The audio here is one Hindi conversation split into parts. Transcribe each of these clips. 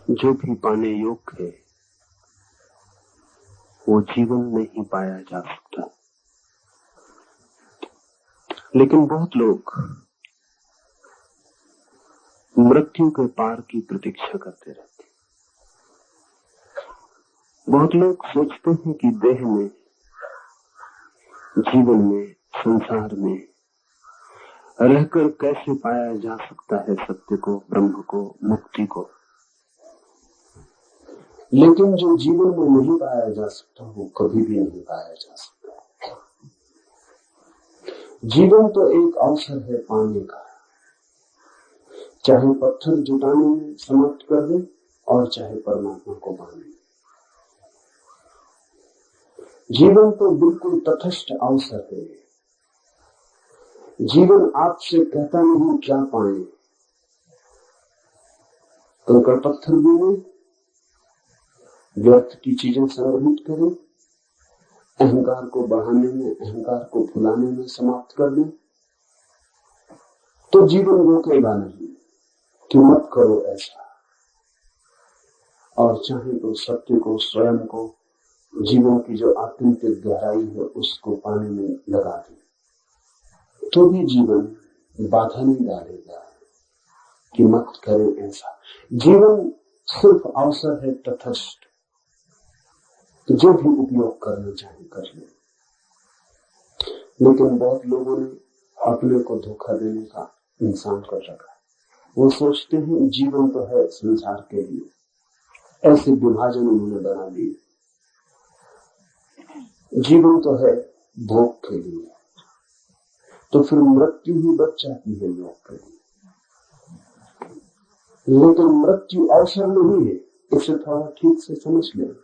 जो भी पाने योग्य है वो जीवन में ही पाया जा सकता है। लेकिन बहुत लोग मृत्यु के पार की प्रतीक्षा करते रहते हैं। बहुत लोग सोचते हैं कि देह में, जीवन में, संसार में रहकर कैसे पाया जा सकता है सत्य को, ब्रह्म को, मुक्ति को। लेकिन जो जीवन में नहीं पाया जा सकता वो कभी भी नहीं पाया जा सकता। जीवन तो एक अवसर है पाने का, चाहे पत्थर जुटाने में समाप्त कर दे और चाहे परमात्मा को पाने। जीवन तो बिल्कुल तटस्थ अवसर है। जीवन आपसे कहता नहीं क्या पाए। कंकड़ पत्थर भी व्यर्थ की चीजें संग्रहित करें, अहंकार को बढ़ाने में, अहंकार को फुलाने में समाप्त कर दें, तो जीवन रोकेगा नहीं कि मत करो ऐसा। और चाहे तो सत्य को, स्वयं को, जीवन की जो आत्यंतिक गहराई है उसको पाने में लगा दें, तो भी जीवन बाधा नहीं डालेगा कि मत करें ऐसा। जीवन सिर्फ अवसर है तटस्थ, जो भी उपयोग करना चाहे कर ले। लेकिन बहुत लोगों ने अपने को धोखा देने का इंसान कर रखा है। वो सोचते हैं जीवन तो है संसार के लिए, ऐसे विभाजन उन्होंने बना दिए। जीवन तो है भोग के लिए, तो फिर मृत्यु ही बच जाती है योग के लिए। लेकिन मृत्यु अवसर नहीं है, इसे थोड़ा ठीक से समझ लें।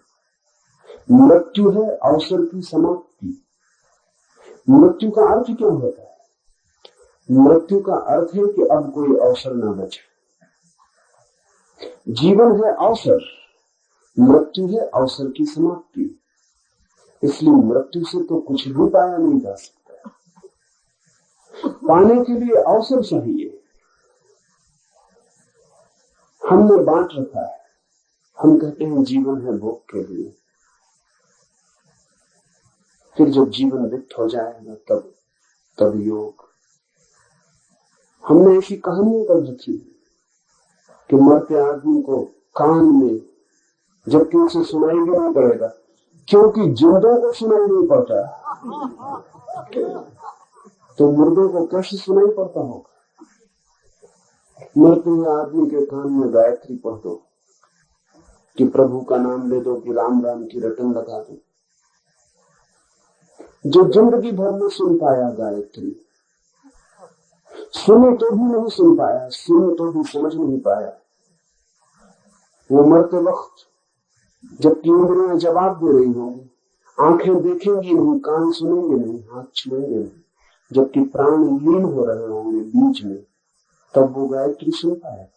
मृत्यु है अवसर की समाप्ति। मृत्यु का अर्थ क्या होता है? मृत्यु का अर्थ है कि अब कोई अवसर ना बचे। जीवन है अवसर, मृत्यु है अवसर की समाप्ति। इसलिए मृत्यु से तो कुछ भी पाया नहीं जा सकता। पाने के लिए अवसर चाहिए। हमने बांट रखा है। हम कहते हैं जीवन है भोग के लिए। फिर जब जीवन रिक्त हो जाएगा तब योग। हमने ऐसी कहानियां कर रखी कि मरते आदमी को कान में, जबकि उसे सुनाई भी नहीं पड़ेगा, क्योंकि जिंदों को सुनाई नहीं पड़ता, तो मुर्दों को कैसे सुनाई पड़ता होगा। मरते हुए आदमी के कान में गायत्री पढ़ दो कि प्रभु का नाम ले दो, कि राम राम की रटन लगा दो। जो जिंदगी भर में सुन पाया गायत्री, सुने तो भी नहीं सुन पाया, सुने तो भी समझ नहीं पाया, वो मरते वक्त जबकि इंद्रियां जवाब दे रही होंगी, आंखें देखेंगी नहीं, कान सुनेंगे नहीं, हाथ छुएंगे नहीं, जबकि प्राण लीन हो रहे होंगे बीच में, तब वो गायत्री सुन पाएगा।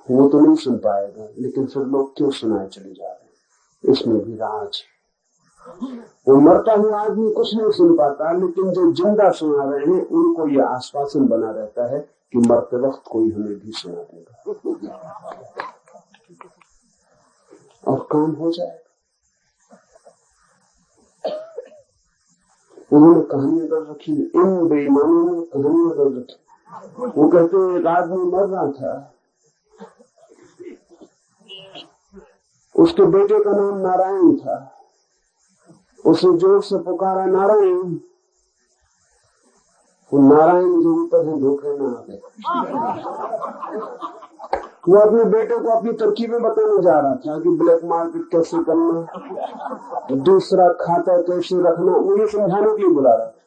वो तो नहीं सुन पाएगा। लेकिन फिर लोग क्यों सुनाए चले जा रहे हैं? इसमें भी राज है। वो मरता हुआ आदमी कुछ नहीं सुन पाता, लेकिन जो जिंदा सुना रहे हैं उनको यह आश्वासन बना रहता है कि मरते वक्त कोई हमें भी सुना देगा और काम हो जाएगा। उन्होंने कहानियां कर रखी, इन बेईमानों ने कहानियां कर रखी। वो कहते हैं एक आदमी मर रहा था, उसके बेटे का नाम नारायण था। उसे जोर से पुकारा नारायण। वो नारायण जो ऊपर है धोखे में आ गए। वो अपने बेटे को अपनी तरकीबें बताने जा रहा था कि ब्लैक मार्केट कैसे करना, दूसरा खाता कैसे रखना, मुझे समझाने के लिए बुला रहा था।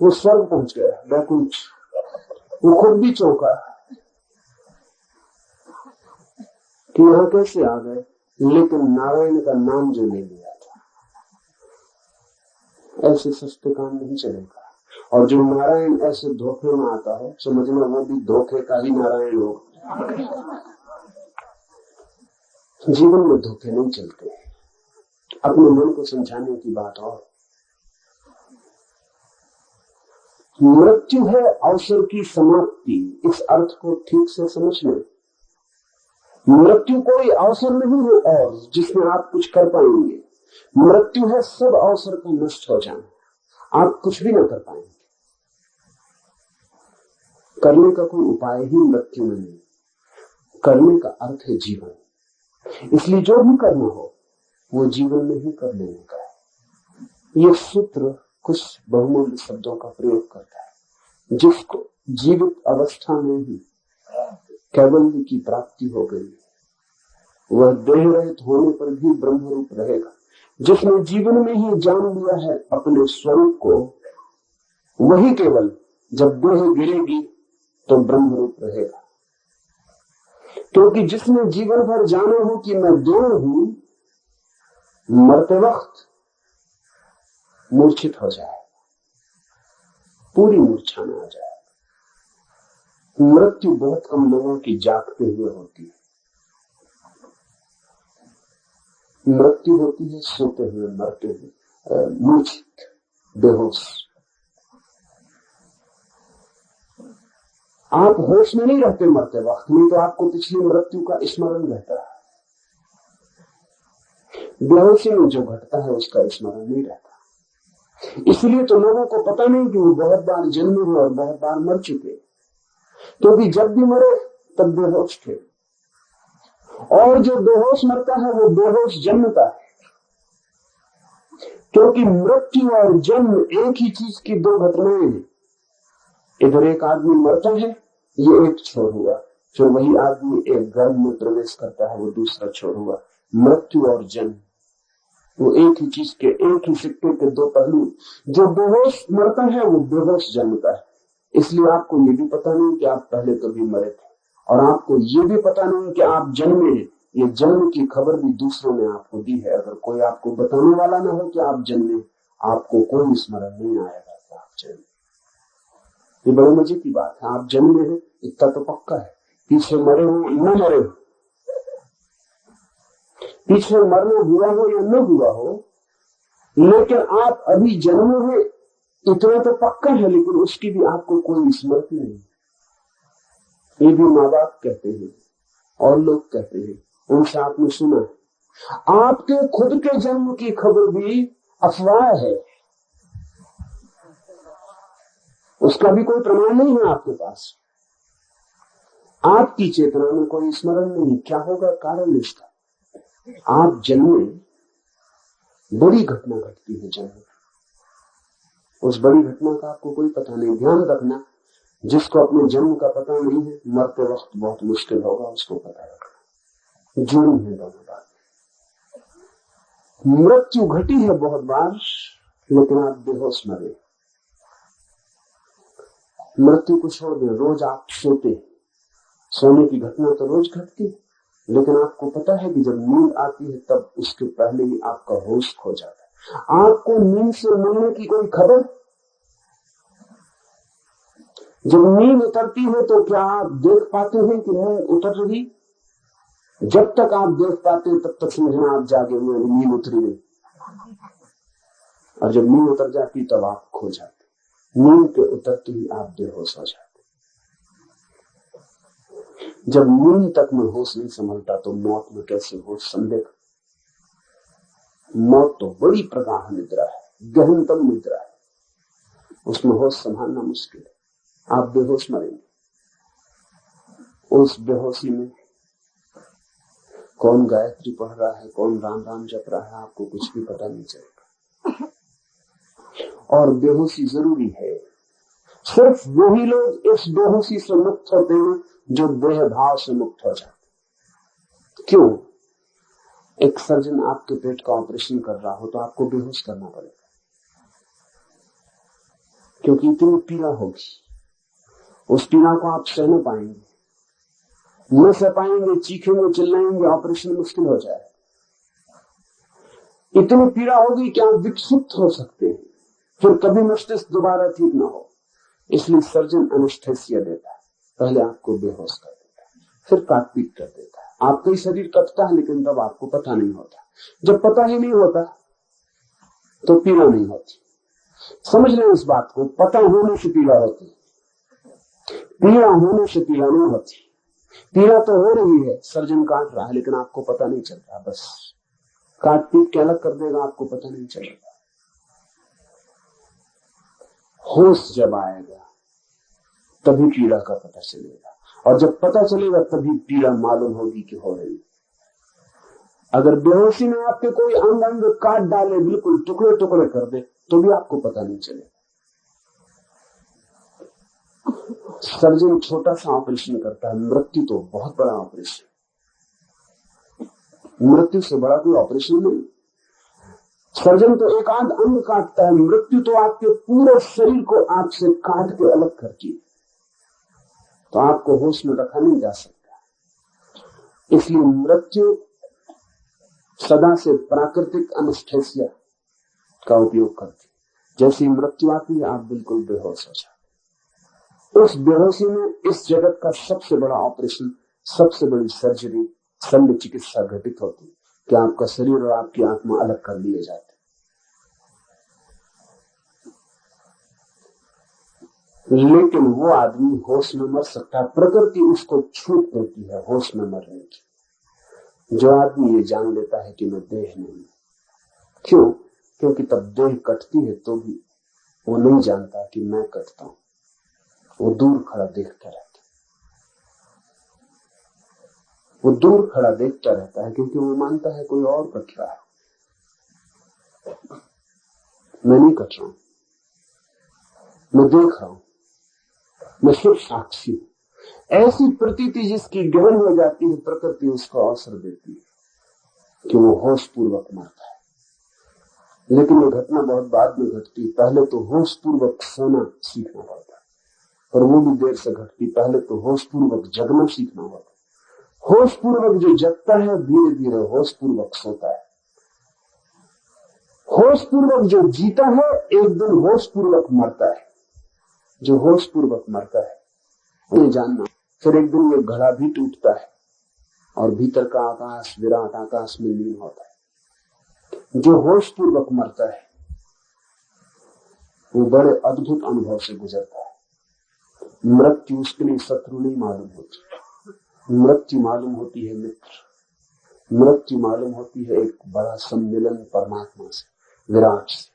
वो स्वर्ग पहुंच गया, बैकुंठ। वो खुद भी चौंका कि यहां कैसे आ गए, लेकिन नारायण का नाम जो ले लिया था। ऐसे सस्ते काम नहीं चलेगा। और जो नारायण ऐसे धोखे में आता है, समझना वो भी धोखे का ही नारायण होगा। जीवन में धोखे नहीं चलते। अपने मन को समझाने की बात और मृत्यु है अवसर की समाप्ति। इस अर्थ को ठीक से समझ लें। मृत्यु कोई अवसर नहीं है और जिसमें आप कुछ कर पाएंगे। मृत्यु है सब अवसर का नष्ट हो जाना। आप कुछ भी ना कर पाएंगे। करने का कोई उपाय ही मृत्यु में नहीं। करने का अर्थ है जीवन। इसलिए जो भी करना हो वो जीवन में ही कर लेने का है। यह सूत्र कुछ बहुमूल्य शब्दों का प्रयोग करता है। जिसको जीवित अवस्था में ही कैवल्य की प्राप्ति हो गई, वह देह रहित होने पर भी ब्रह्मरूप रहेगा। जिसने जीवन में ही जान लिया है अपने स्वरूप को, वही केवल जब देह गिरेगी तो ब्रह्मरूप रहेगा। क्योंकि जिसने जीवन भर जाना हो कि मैं देह हूं, मरते वक्त मूर्छित हो जाए, पूरी मूर्छा में आ जाए। मृत्यु बहुत कम लोगों की जागते हुए होती है। मृत्यु होती है सोते हुए, मरते हुए, मूर्छित, बेहोश। आप होश में नहीं रहते मरते वक्त, नहीं तो आपको पिछली मृत्यु का स्मरण रहता है। बेहोशी में जो घटता है उसका स्मरण नहीं रहता। इसलिए तो लोगों को पता नहीं कि वो बहुत बार जन्मे हुए और बहुत बार मर चुके, क्योंकि जब भी मरे तब बेहोश थे। और जो बेहोश मरता है वो बेहोश जन्मता है। क्योंकि मृत्यु और जन्म एक ही चीज की दो घटनाएं हैं। इधर एक आदमी मरता है, ये एक छोर हुआ, फिर वही आदमी एक गर्भ में प्रवेश करता है, वो दूसरा छोर हुआ। मृत्यु और जन्म वो एक ही चीज के, एक ही सिक्के के दो पहलू। जो बेहोश मरता है वो बेहोश जन्मता है। इसलिए आपको ये भी पता नहीं कि आप पहले कभी मरे थे, और आपको ये भी पता नहीं कि आप जन्मे हैं। ये जन्म की खबर भी दूसरों ने आपको दी है। अगर कोई आपको बताने वाला ना हो कि आप जन्मे, आपको कोई स्मरण नहीं आएगा कि आप जन्मे। ये बड़े मजे की बात है। आप जन्मे हैं इतना तो पक्का है, पीछे मरे हो न मरे हो, पीछे मरना हुआ हो या न हुआ हो, लेकिन आप अभी जन्मे हैं इतना तो पक्का है, लेकिन उसकी भी आपको कोई स्मृति नहीं। ये भी माँ बाप कहते हैं और लोग कहते हैं, उनसे आपने सुना है। आपके खुद के जन्म की खबर भी अफवाह है, उसका भी कोई प्रमाण नहीं है आपके पास। आपकी चेतना में कोई स्मरण नहीं। क्या होगा कारण इसका? आप जन्मे, बड़ी घटना घटती है जन्म, उस बड़ी घटना का आपको कोई पता नहीं। ध्यान रखना, जिसको अपने जन्म का पता नहीं है, मरते वक्त बहुत मुश्किल होगा उसको पता रखना। जुड़ी है दोनों बात। मृत्यु घटी है बहुत बार, लेकिन आप बेहोश मरे। मृत्यु को छोड़ दें, रोज आप सोते, सोने की घटना तो रोज घटती है, लेकिन आपको पता है कि जब नींद आती है तब उसके पहले ही आपका होश खो जाता है। आपको नींद से मिलने की कोई खबर? जब नींद उतरती है तो क्या आप देख पाते हैं कि नींद उतर रही? जब तक आप देख पाते हैं तब तक समझना आप जागे हुए, नींद उतरी नहीं। और जब नींद उतर जाती तब आप खो जाते। नींद के उतरते ही आप बेहोश हो जाते। जब नींद तक में होश नहीं संभलता तो मौत में कैसे होश संभलेगा? मौत तो बड़ी प्रगाढ़ निद्रा है, गहनतम निद्रा है, उसमें होश संभालना मुश्किल है। आप बेहोश मरेंगे। उस बेहोशी में कौन गायत्री पढ़ रहा है, कौन राम राम जप रहा है, आपको कुछ भी पता नहीं चलेगा। और बेहोशी जरूरी है। सिर्फ वही लोग इस बेहोशी से मुक्त होते हैं जो देह भाव से मुक्त हो जाते। क्यों? एक सर्जन आपके पेट का ऑपरेशन कर रहा हो तो आपको बेहोश करना पड़ेगा, क्योंकि इतनी पीड़ा होगी। उस पीड़ा को आप सह न पाएंगे, न सह पाएंगे, चीखेंगे, चिल्लाएंगे, ऑपरेशन मुश्किल हो जाए। इतनी पीड़ा होगी कि आप विक्षिप्त हो सकते हैं, फिर कभी मस्तिष्क दोबारा ठीक ना हो। इसलिए सर्जन एनेस्थेसिया देता है, पहले आपको बेहोश कर देता है, फिर काट पीट कर देता है। आपका ही शरीर कटता है, लेकिन तब आपको पता नहीं होता। जब पता ही नहीं होता तो पीड़ा नहीं होती। समझ लें इस बात को, पता होने से पीड़ा होती, पीड़ा होने से पीड़ा नहीं होती। पीड़ा तो हो रही है, सर्जन काट रहा है, लेकिन आपको पता नहीं चल रहा, बस काट पीट के अलग कर देगा, आपको पता नहीं चलेगा। होश जब आएगा तभी पीड़ा का पता चलेगा, और जब पता चलेगा तभी पीड़ा मालूम होगी कि हो रही। अगर बेहोशी में आपके कोई अंग अंग काट डाले, बिल्कुल टुकड़े टुकड़े कर दे, तो भी आपको पता नहीं चलेगा। सर्जन छोटा सा ऑपरेशन करता है, मृत्यु तो बहुत बड़ा ऑपरेशन, मृत्यु से बड़ा कोई ऑपरेशन नहीं। सर्जन तो एक आध अंग काटता है, मृत्यु तो आपके पूरे शरीर को आपसे काट के अलग करती है, तो आपको होश में रखा नहीं जा सकता। इसलिए मृत्यु सदा से प्राकृतिक एनेस्थीसिया का उपयोग करती। जैसी मृत्यु आती है, आप बिल्कुल बेहोश हो जाते। उस बेहोशी में इस जगत का सबसे बड़ा ऑपरेशन, सबसे बड़ी सर्जरी, शल्य चिकित्सा घटित होती कि आपका शरीर और आपकी आत्मा अलग कर लिए जाते। लेकिन वो आदमी होश में मर सकता है, प्रकृति उसको छूट देती है होश में मरने की। जो आदमी ये जान लेता है कि मैं देह नहीं, क्यों? क्योंकि तब देह कटती है तो भी वो नहीं जानता कि मैं कटता हूं, वो दूर खड़ा देखता रहता है, वो दूर खड़ा देखता रहता है, क्योंकि वो मानता है कोई और कट रहा है, मैं नहीं कट रहा हूं, मैं देख रहा हूं, मैं सिर्फ साक्षी हूं। ऐसी प्रतीति जिसकी गहन हो जाती है, प्रकृति उसको अवसर देती है कि वो होश पूर्वक मरता है। लेकिन ये घटना बहुत बाद में घटती, पहले तो होश पूर्वक सोना सीखना पड़ता है, और वो भी देर से घटती। पहले तो होश पूर्वक जगना सीखना होता है। होश पूर्वक जो जगता है, धीरे धीरे होश पूर्वक सोता है। होश पूर्वक जो जीता है, एक दिन होश पूर्वक मरता है। जो होश पूर्वक मरता है ये जानना, फिर एक दिन ये घड़ा भी टूटता है और भीतर का आकाश, विराट आकाश में लीन होता है। जो होश पूर्वक मरता है वो बड़े अद्भुत अनुभव से गुजरता है। मृत्यु उसके लिए शत्रु नहीं मालूम होती, मृत्यु मालूम होती है मित्र, मृत्यु मालूम होती है एक बड़ा सम्मिलन परमात्मा से, विराट से।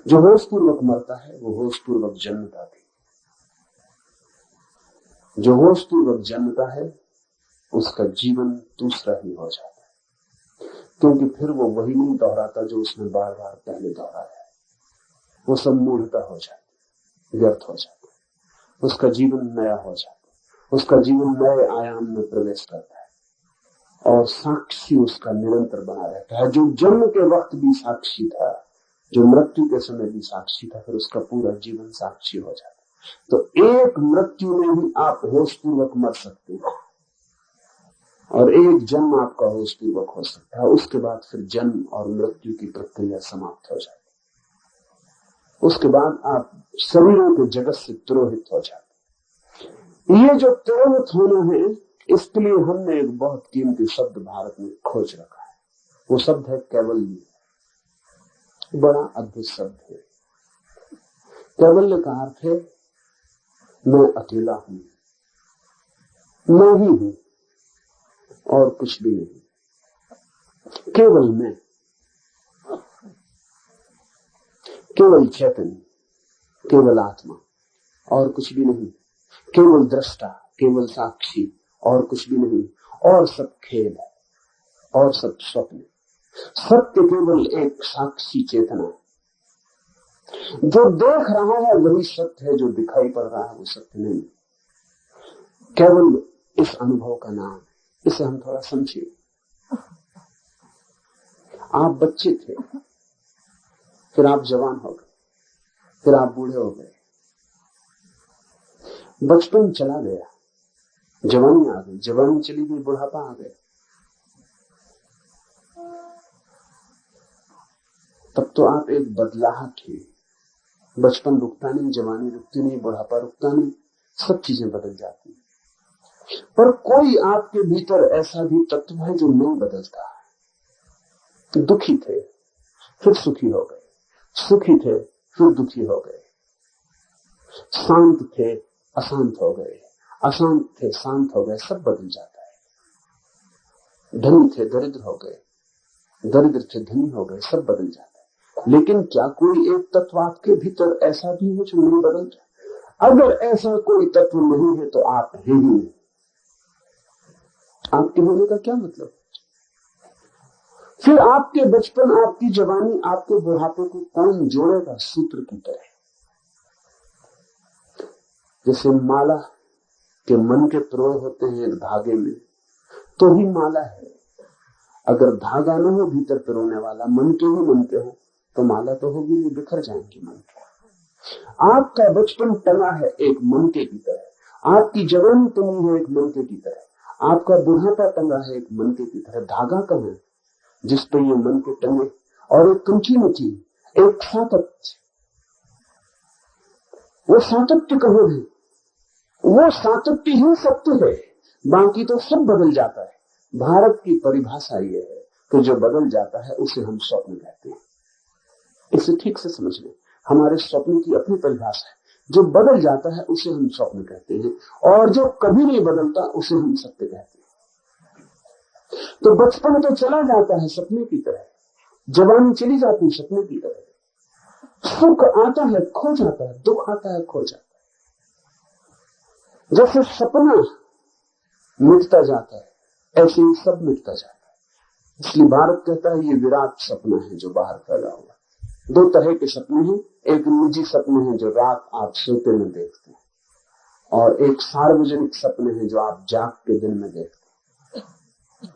जो होश पूर्वक मरता है वो होश पूर्वक जन्मता भी। जो होश पूर्वक जन्मता है उसका जीवन दूसरा ही हो जाता है, क्योंकि फिर वो वही नहीं दोहराता जो उसने बार बार पहले दोहराया है। वो सब मूढ़ता हो जाती, व्यर्थ हो जाता, उसका जीवन नया हो जाता, उसका जीवन नए आयाम में प्रवेश करता है, और साक्षी उसका निरंतर बना रहता है। जो जन्म के वक्त भी साक्षी था, जो मृत्यु के समय भी साक्षी था, फिर उसका पूरा जीवन साक्षी हो जाता। तो एक मृत्यु में भी आप होश पूर्वक मर सकते हैं, और एक जन्म आपका होश पूर्वक हो सकता है। उसके बाद फिर जन्म और मृत्यु की प्रक्रिया समाप्त हो जाती है। उसके बाद आप शरीरों के जगत से तिरोहित हो जाते। ये जो तिरोहित होना है, इसके लिए हमने एक बहुत कीमती शब्द भारत में खोज रखा है। वो शब्द है कैवल्य। बड़ा अद्भुत शब्द है। कैवल्य का अर्थ है मैं अकेला हूं, मैं ही हूं और कुछ भी नहीं। केवल मैं, केवल चैतन्य, केवल आत्मा और कुछ भी नहीं। केवल दृष्टा, केवल साक्षी और कुछ भी नहीं। और सब खेल है और सब स्वप्न। सत्य केवल एक साक्षी चेतना है। जो देख रहा है वही सत्य है, जो दिखाई पड़ रहा है वो सत्य नहीं। केवल इस अनुभव का नाम, इसे हम थोड़ा समझिए। आप बच्चे थे, फिर आप जवान हो गए, फिर आप बूढ़े हो गए, बचपन चला गया, जवानी आ गई, जवानी चली गई, बुढ़ापा आ गया। तब तो आप एक बदलाहट थे। बचपन रुकता नहीं, जवानी रुकती नहीं, बुढ़ापा रुकता नहीं, सब चीजें बदल जाती। पर कोई आपके भीतर ऐसा भी तत्व है जो नहीं बदलता। दुखी थे, फिर सुखी हो गए, सुखी थे फिर दुखी हो गए, शांत थे अशांत हो गए, अशांत थे शांत हो गए, सब बदल जाता है। धनी थे दरिद्र हो गए, दरिद्र थे धनी हो गए, सब बदल जाता है। लेकिन क्या कोई एक तत्व आपके भीतर ऐसा भी है जो नहीं बदलता? अगर ऐसा कोई तत्व नहीं है तो आप हैं ही नहीं। आपके होने का क्या मतलब? फिर आपके बचपन, आपकी जवानी, आपके बुढ़ापे को कौन जोड़ेगा सूत्र की तरह? जैसे माला के मन के पिरोए होते हैं एक धागे में, तो ही माला है। अगर धागा न हो भीतर पिरोने वाला, मन के ही मन के हो, तो माला तो होगी नहीं, बिखर जाएंगे मन के। आपका बचपन टंगा है एक मनके की तरह, आपकी जवानी टंगी है एक मनके की तरह, आपका बुढ़ापा टंगा है एक मनके की तरह। धागा कहाँ है जिस पे ये मनके टंगे? और एक कंटिन्यूटी, एक सातत्य। वो सातत्य कहाँ है? वो सातत्य ही सत्य है, बाकी तो सब बदल जाता है। भारत की परिभाषा ये है कि जो बदल जाता है उसे हम स्वप्न कहते हैं। इसे ठीक से समझ लें, हमारे स्वप्न की अपनी परिभाषा है। जो बदल जाता है उसे हम स्वप्न कहते हैं, और जो कभी नहीं बदलता उसे हम सत्य कहते हैं। तो बचपन तो चला जाता है सपने की तरह, जवानी चली जाती है सपने की तरह, सुख आता है खो जाता है, दुख आता है खो जाता है। जैसे सपना मिटता जाता है ऐसे ही सब मिटता जाता है। इसलिए भारत कहता है ये विराट सपना है जो बाहर फैला हुआ। दो तरह के सपने हैं, एक निजी सपने हैं जो रात आप सोते में देखते हैं, और एक सार्वजनिक सपने हैं जो आप जाग के दिन में देखते हैं।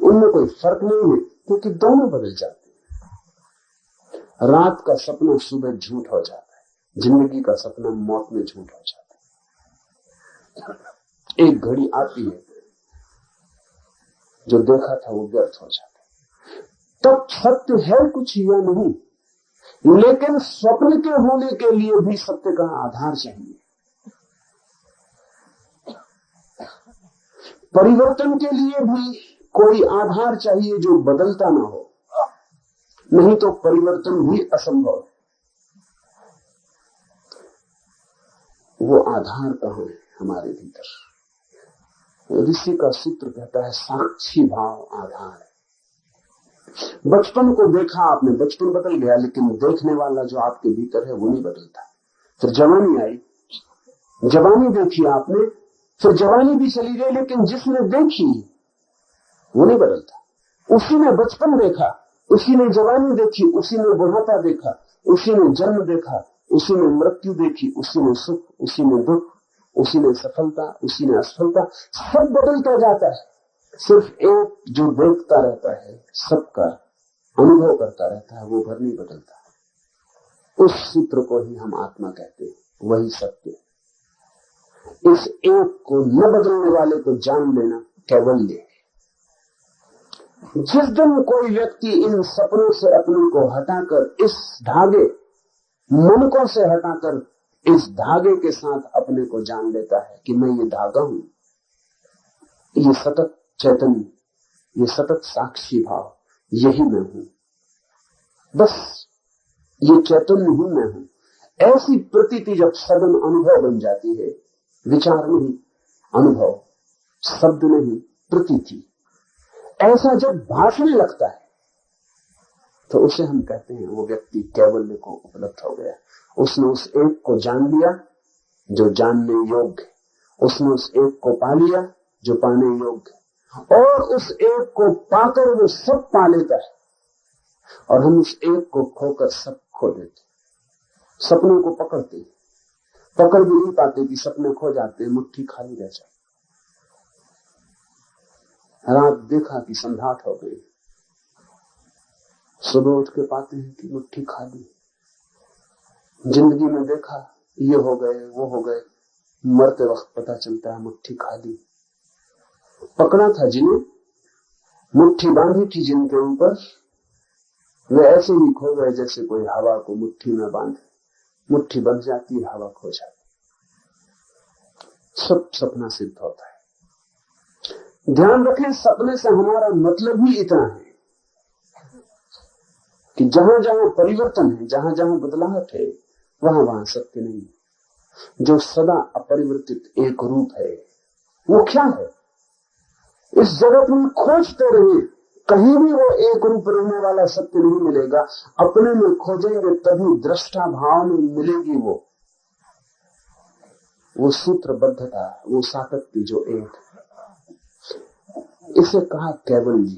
उनमें कोई फर्क नहीं है क्योंकि दोनों बदल जाते हैं। रात का सपना सुबह झूठ हो जाता है, जिंदगी का सपना मौत में झूठ हो जाता है। एक घड़ी आती है जो देखा था वो व्यर्थ हो जाता है। तब सत्य है कुछ या नहीं, लेकिन स्वप्न के होने के लिए भी सत्य का आधार चाहिए। परिवर्तन के लिए भी कोई आधार चाहिए जो बदलता ना हो, नहीं तो परिवर्तन भी असंभव है। वो आधार कहां है हमारे भीतर? ऋषि का सूत्र कहता है साक्षी भाव आधार है। बचपन को देखा आपने, बचपन बदल गया, लेकिन देखने वाला जो आपके भीतर है वो नहीं बदलता। फिर जवानी आई, जवानी देखी आपने, फिर जवानी भी चली गई, लेकिन जिसने देखी वो नहीं बदलता। उसी ने बचपन देखा, उसी ने जवानी देखी, उसी ने बुढ़ापा देखा, उसी ने जन्म देखा, उसी ने मृत्यु देखी, उसी ने सुख, उसी ने दुख, उसी ने सफलता, उसी ने असफलता, सब बदलता जाता है। सिर्फ एक जो देखता रहता है, सबका अनुभव करता रहता है, वो घर नहीं बदलता। उस सूत्र को ही हम आत्मा कहते हैं, वही सत्य। इस एक को न बदलने वाले को जान लेना कैवल्य है। जिस दिन कोई व्यक्ति इन सपनों से अपने को हटाकर, इस धागे मन को से हटाकर इस धागे के साथ अपने को जान लेता है कि मैं ये धागा हूं, ये सतत चैतन्य, ये सतत साक्षी भाव, यही मैं हूं, बस ये चैतन्य ही मैं हूं, ऐसी प्रतीति जब सघन अनुभव बन जाती है, विचार नहीं अनुभव, शब्द नहीं प्रतीति, ऐसा जब भासने लगता है तो उसे हम कहते हैं वो व्यक्ति कैवल्य को उपलब्ध हो गया। उसने उस एक को जान लिया जो जानने योग्य, उसने उस एक को पा लिया जो पाने योग्य, और उस एक को पाकर वो सब पा लेता है, और हम उस एक को खोकर सब खो देते। सपनों को पकड़ते, पकड़ भी नहीं पाते कि सपने खो जाते हैं, मुट्ठी खाली रह जाती। रात देखा कि संध्याट हो गई, सुबह उठ के पाते हैं कि मुट्ठी खाली। जिंदगी में देखा ये हो गए वो हो गए, मरते वक्त पता चलता है मुट्ठी खाली। पकड़ा था जिन्हें, मुट्ठी बांधी थी जिनके ऊपर, वे ऐसे ही खो गए जैसे कोई हवा को मुट्ठी में बांधे, मुट्ठी बंध जाती है, हवा खो जाती, सब सपना सिद्ध होता है। ध्यान रखें, सपने से हमारा मतलब ही इतना है कि जहां जहां परिवर्तन है, जहां जहां बदलाव है, वहां वहां सत्य नहीं है। जो सदा अपरिवर्तित एक रूप है, वो क्या है? इस जगत में खोजते रहिए, कहीं भी वो एक रूप रहने वाला सत्य नहीं मिलेगा। अपने में खोजेंगे तभी दृष्टा भाव में मिलेगी वो सूत्रबद्धता, वो सातत्य जो एक है। इसे कहा कैवल्य।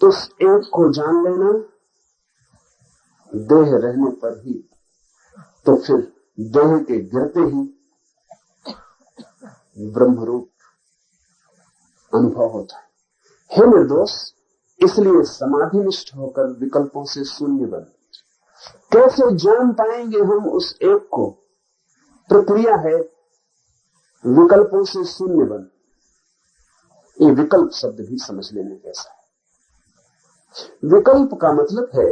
तो उस एक को जान लेना देह रहने पर ही, तो फिर देह के गिरते ही ब्रह्मरूप अनुभव होता है। हे निर्दोष, इसलिए समाधिनिष्ठ होकर विकल्पों से शून्य बन। कैसे जान पाएंगे हम उस एक को? प्रक्रिया है विकल्पों से शून्य बन। ये विकल्प शब्द भी समझ लेने जैसा है। विकल्प का मतलब है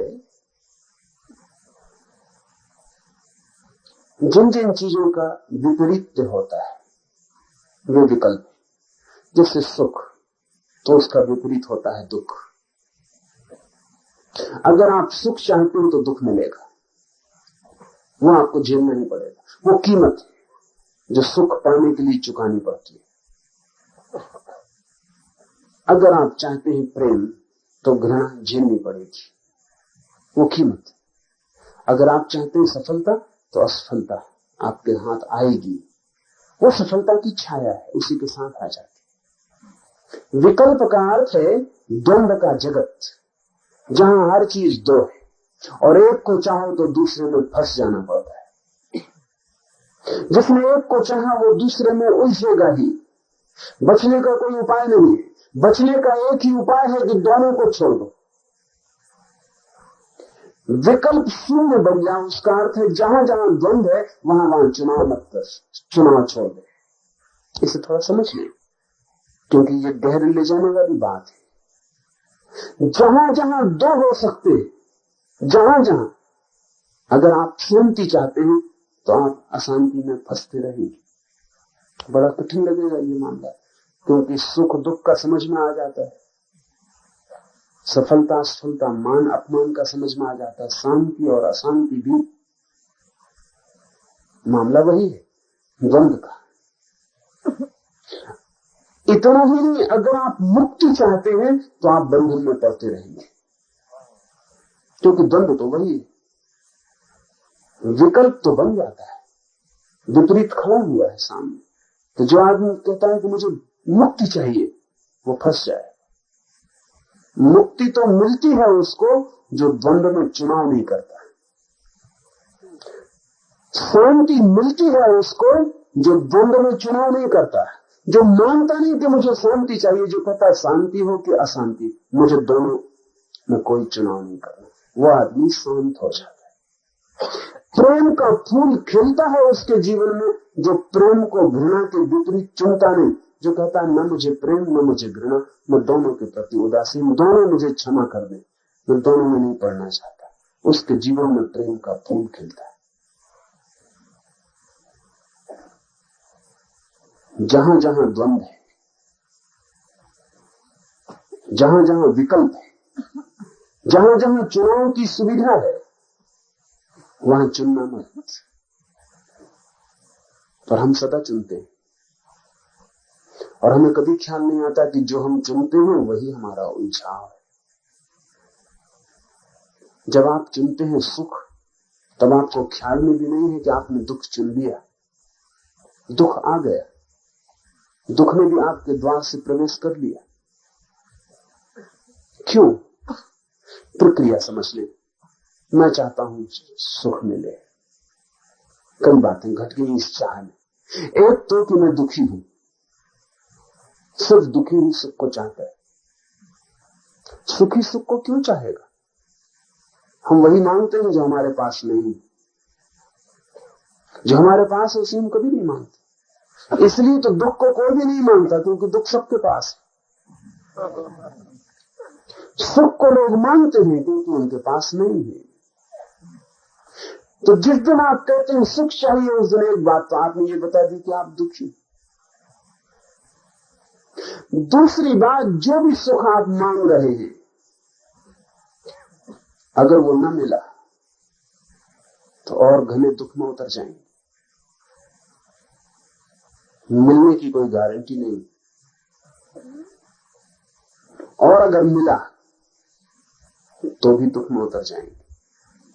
जिन जिन चीजों का विपरीत होता है वो विकल्प। जैसे सुख, तो उसका विपरीत होता है दुख। अगर आप सुख चाहते हो तो दुख मिलेगा, वो आपको झेलना नहीं पड़ेगा। वो कीमत है जो सुख पाने के लिए चुकानी पड़ती है। अगर आप चाहते हैं प्रेम, तो घृणा झेलनी पड़ेगी, वो कीमत है। अगर आप चाहते हैं सफलता, तो असफलता आपके हाथ आएगी, वो सफलता की छाया है, उसी के साथ आ जाती। विकल्प का अर्थ है द्वंद्व का जगत, जहां हर चीज दो है और एक को चाहो तो दूसरे में फंस जाना पड़ता है। जिसने एक को चाहा वो दूसरे में उलझेगा ही, बचने का कोई उपाय नहीं है। बचने का एक ही उपाय है कि दोनों को छोड़ दो। विकल्प शून्य बन जाए, उसका अर्थ है जहां जहां द्वंद्व है वहां वहां चुनाव मत कर, चुनाव छोड़ दे। इसे थोड़ा समझ लें, क्योंकि ये गहरे ले जाने वाली बात है। जहां जहां दो हो सकते, जहां जहां, अगर आप शांति चाहते हैं तो आप अशांति में फंसते रहेंगे। बड़ा कठिन लगेगा ये मामला, क्योंकि सुख दुख का समझ में आ जाता है, सफलता असफलता, मान अपमान का समझ में आ जाता है, शांति और अशांति भी। मामला वही है, द्वंद्व का। इतना ही नहीं, अगर आप मुक्ति चाहते हैं तो आप बंधन में पड़ते रहेंगे, क्योंकि द्वंद्व तो वही है। विकल्प तो बन जाता है, विपरीत खड़ा हुआ है सामने। तो जो आदमी कहता है कि मुझे मुक्ति चाहिए, वो फंस जाए। मुक्ति तो मिलती है उसको जो द्वंद्व में चुनाव नहीं करता। शांति मिलती है उसको जो द्वंद्व में चुनाव नहीं करता, जो मानता नहीं कि मुझे शांति चाहिए, जो कहता है शांति हो कि अशांति, मुझे दोनों में कोई चुनाव नहीं करना। वो आदमी शांत हो जाता है। प्रेम का फूल खिलता है उसके जीवन में, जो प्रेम को घृणा के विपरीत चुनता नहीं, जो कहता है न मुझे प्रेम न मुझे घृणा, मैं दोनों के प्रति उदासीन, दोनों मुझे क्षमा कर दे, मैं दोनों में नहीं पड़ना चाहता। उसके जीवन में प्रेम का फूल खिलता है। जहां जहां द्वंद्व है, जहां जहां विकल्प है, जहां जहां चुनाव की सुविधा है, वहां चुनना मत। पर हम सदा चुनते हैं और हमें कभी ख्याल नहीं आता कि जो हम चुनते हैं वही हमारा उलझाव है। जब आप चुनते हैं सुख, तब आपको ख्याल में भी नहीं है कि आपने दुख चुन लिया। दुख आ गया, दुख ने भी आपके द्वार से प्रवेश कर लिया। क्यों? प्रक्रिया समझ ले। मैं चाहता हूं सुख मिले, कई बातें घट गई इस चाह में। एक तो कि मैं दुखी हूं, सिर्फ दुखी ही सुख को चाहता है। सुखी सुख को क्यों चाहेगा? हम वही मांगते हैं जो हमारे पास नहीं। जो हमारे पास है उसे हम कभी नहीं मांगते। इसलिए तो दुख को कोई भी नहीं मांगता, क्योंकि दुख सबके पास है। सुख को लोग मांगते हैं क्योंकि उनके पास नहीं है। तो जिस दिन आप कहते हैं सुख चाहिए, उस दिन एक बात तो आपने ये बता दी कि आप दुखी। दूसरी बात, जो भी सुख आप मांग रहे हैं अगर वो न मिला तो और घने दुख में उतर जाएंगे। मिलने की कोई गारंटी नहीं, और अगर मिला तो भी दुख में उतर जाएंगे,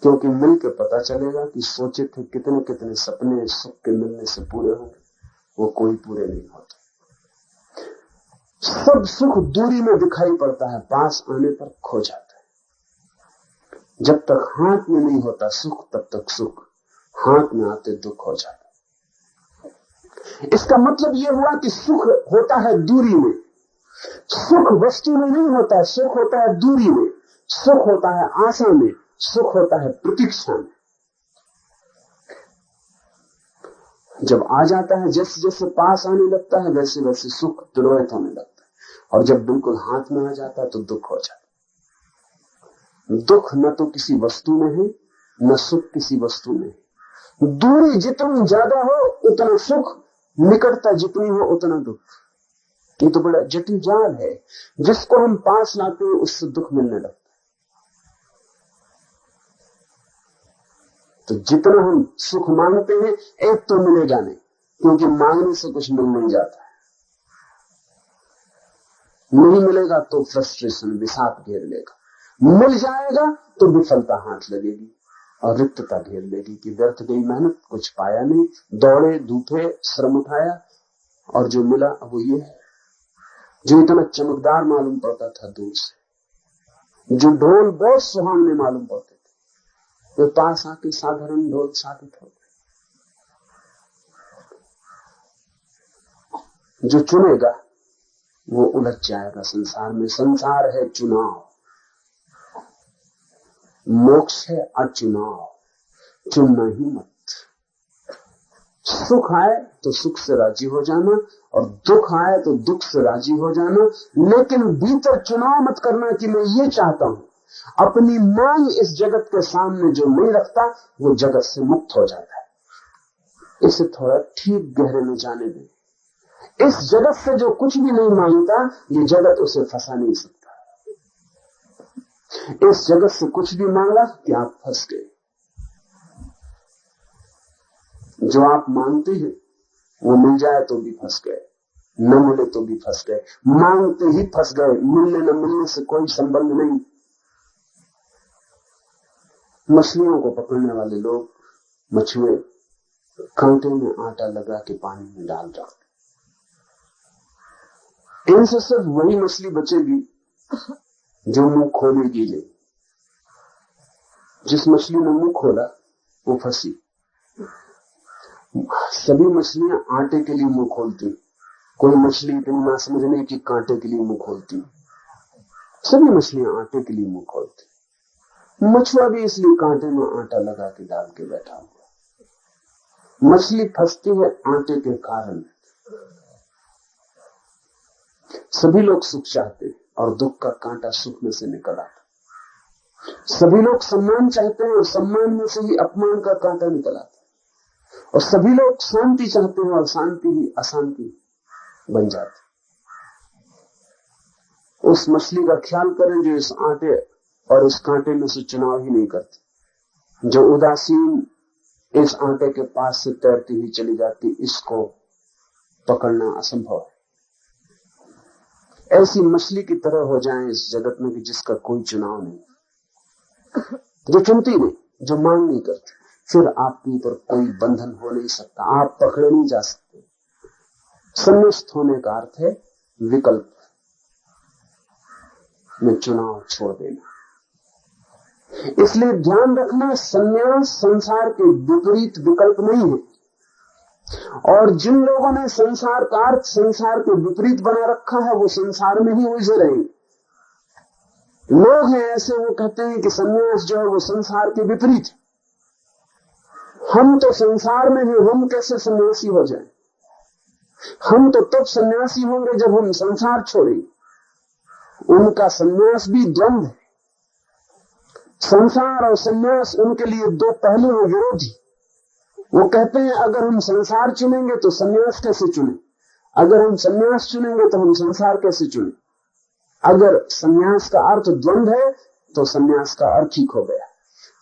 क्योंकि मिलकर पता चलेगा कि सोचे थे कितने कितने सपने सुख के मिलने से पूरे होंगे, वो कोई पूरे नहीं होते। सब सुख दूरी में दिखाई पड़ता है, पास आने पर खो जाता है। जब तक हाथ में नहीं होता सुख तब तक सुख, हाथ में आते दुख हो जाता है। इसका मतलब यह हुआ कि सुख होता है दूरी में, सुख वस्तु में नहीं होता, सुख होता है दूरी में, सुख होता है आशा में, सुख होता है प्रतीक्षा में। जब आ जाता है, जैसे जैसे पास आने लगता है वैसे वैसे सुख तिरोहित होने लगता है, और जब बिल्कुल हाथ में आ जाता है तो दुख हो जाता है। दुख न तो किसी वस्तु में है, न सुख किसी वस्तु में है। दूरी जितनी ज्यादा हो उतना सुख, निकटता जितनी हो उतना दुख। ये तो बड़ा जटिल जाल है। जिसको हम पास लाते हैं उससे दुख मिलने लगता है। तो जितना हम सुख मांगते हैं एक तो मिलेगा नहीं, क्योंकि मांगने से कुछ मिल नहीं जाता है। नहीं मिलेगा तो फ्रस्ट्रेशन, विषाद घेर लेगा। मिल जाएगा तो विफलता हाथ लगेगी और रिक्तता घेर लेगी कि व्यर्थ गई मेहनत, कुछ पाया नहीं, दौड़े धूपे श्रम उठाया और जो मिला वो ये है। जो इतना चमकदार मालूम पड़ता था दूर से, जो ढोल बहुत सुहावने मालूम पड़ते थे, वे पास आके साधारण ढोल साबित हो गए। जो चुनेगा वो उलझ जाएगा संसार में। संसार है चुनाव, मोक्ष है अचुनाव, चुनना ही मत। सुख आए तो सुख से राजी हो जाना, और दुख आए तो दुख से राजी हो जाना, लेकिन भीतर चुनाव मत करना कि मैं ये चाहता हूं। अपनी मांग इस जगत के सामने जो नहीं रखता वो जगत से मुक्त हो जाता है। इसे थोड़ा ठीक गहरे में जाने दें। इस जगत से जो कुछ भी नहीं मांगता, ये जगत उसे फंसा नहीं सकता। इस जगत से कुछ भी मांगा कि आप फंस गए। जो आप मांगते हैं वो मिल जाए तो भी फंस गए, न मिले तो भी फंस गए। मांगते ही फंस गए, मिलने न मिलने से कोई संबंध नहीं। मछलियों को पकड़ने वाले लोग मछुए कांटे में आटा लगा के पानी में डाल रखते। इनसे सिर्फ वही मछली बचेगी जो मुंह खोलेगी नहीं। जिस मछली ने मुंह खोला वो फंसी। सभी मछलियां आटे के लिए मुंह खोलती, कोई मछली इतनी ना समझने की कांटे के लिए मुंह खोलती। सभी मछलियां आटे के लिए मुंह खोलती। मछुआ भी इसलिए कांटे में आटा लगा के डाल के बैठा हुआ। मछली फंसती है आटे के कारण। सभी लोग सुख चाहते हैं और दुख का कांटा सुख में से निकल आता। सभी लोग सम्मान चाहते हैं और सम्मान में से ही अपमान का कांटा निकल आता। और सभी लोग शांति चाहते हैं और शांति ही अशांति बन जाती। उस मछली का ख्याल करें जो इस आटे और इस कांटे में से चुनाव ही नहीं करती, जो उदासीन इस आटे के पास से तैरती ही चली जाती। इसको पकड़ना असंभव है। ऐसी मछली की तरह हो जाएं इस जगत में कि जिसका कोई चुनाव नहीं, जो चुनती नहीं, जो मांग नहीं करती। फिर आपके ऊपर कोई बंधन हो नहीं सकता, आप पकड़े नहीं जा सकते। संन्यास्त होने का अर्थ है विकल्प में चुनाव छोड़ देना। इसलिए ध्यान रखना, संन्यास संसार के विपरीत विकल्प नहीं है। और जिन लोगों ने संसार का अर्थ संसार के विपरीत बना रखा है वो संसार में ही उलझे रहेंगे। लोग हैं ऐसे, वो कहते हैं कि संन्यास जो है वो संसार के विपरीत है। हम तो संसार में हैं, हम कैसे सन्यासी हो जाएं? हम तो तब सन्यासी होंगे जब हम संसार छोड़ेंगे। उनका सन्यास भी द्वंद्व है। संसार और सन्यास उनके लिए दो पहलू हैं, विरोधी। वो कहते हैं अगर हम संसार चुनेंगे तो सन्यास कैसे चुने, अगर हम सन्यास चुनेंगे तो हम संसार कैसे चुने। अगर सन्यास का अर्थ द्वंद्व है तो सन्यास का अर्थ ही खो गया।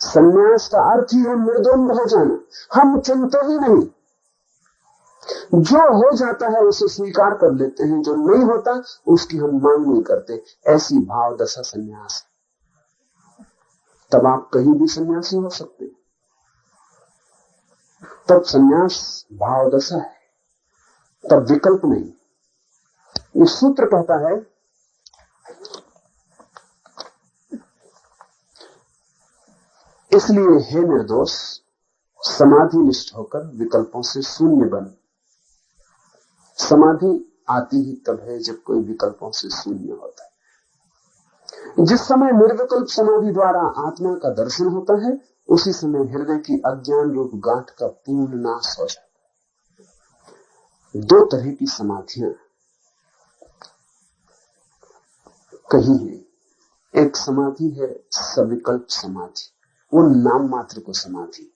सन्यास का अर्थ ही है निर्द्वंद हो जाना। हम चुनते ही नहीं, जो हो जाता है उसे स्वीकार कर लेते हैं, जो नहीं होता उसकी हम मांग नहीं करते। ऐसी भाव दशा सन्यास है। तब आप कहीं भी सन्यासी हो सकते हैं। तब सन्यास भाव दशा है, तब विकल्प नहीं। ये सूत्र कहता है, इसलिए हे निर्दोष, समाधि निष्ठ होकर विकल्पों से शून्य बन। समाधि आती ही तब है जब कोई विकल्पों से शून्य होता है। जिस समय निर्विकल्प समाधि द्वारा आत्मा का दर्शन होता है, उसी समय हृदय की अज्ञान रूप गांठ का पूर्ण नाश हो जाता है। दो तरह की समाधियां कही है। एक समाधि है सविकल्प समाधि, वो नाम मात्र को समाधि।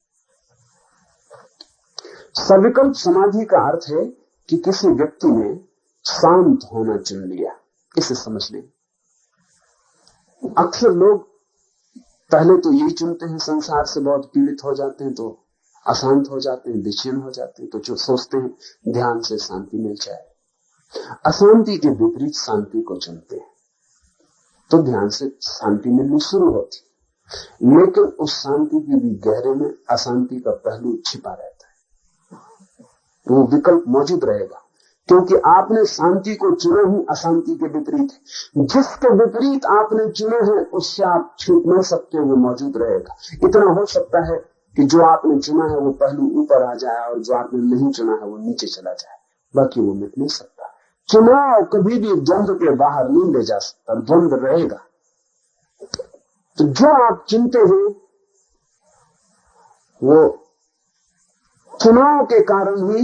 सविकल्प समाधि का अर्थ है कि किसी व्यक्ति ने शांत होना चुन लिया। इसे समझ लें। अक्सर लोग पहले तो यही चुनते हैं, संसार से बहुत पीड़ित हो जाते हैं तो अशांत हो जाते हैं, बेचैन हो जाते हैं, तो जो सोचते हैं ध्यान से शांति मिल जाए। अशांति के विपरीत शांति को चुनते हैं तो ध्यान से शांति मिलनी शुरू होती। लेकिन उस शांति के भी गहरे में अशांति का पहलू छिपा रहता है। वो विकल्प मौजूद रहेगा, क्योंकि आपने शांति को चुना ही अशांति के विपरीत है। जिसके विपरीत आपने चुना है उससे आप छूट नहीं सकते, वो मौजूद रहेगा। इतना हो सकता है कि जो आपने चुना है वो पहलू ऊपर आ जाए और जो आपने नहीं चुना है वो नीचे चला जाए, बाकी वो मिट नहीं सकता। चुनाव कभी भी द्वंद्व के बाहर नहीं ले जा सकता, द्वंद्व रहेगा। तो जो आप चुनते हैं वो चुनाव के कारण ही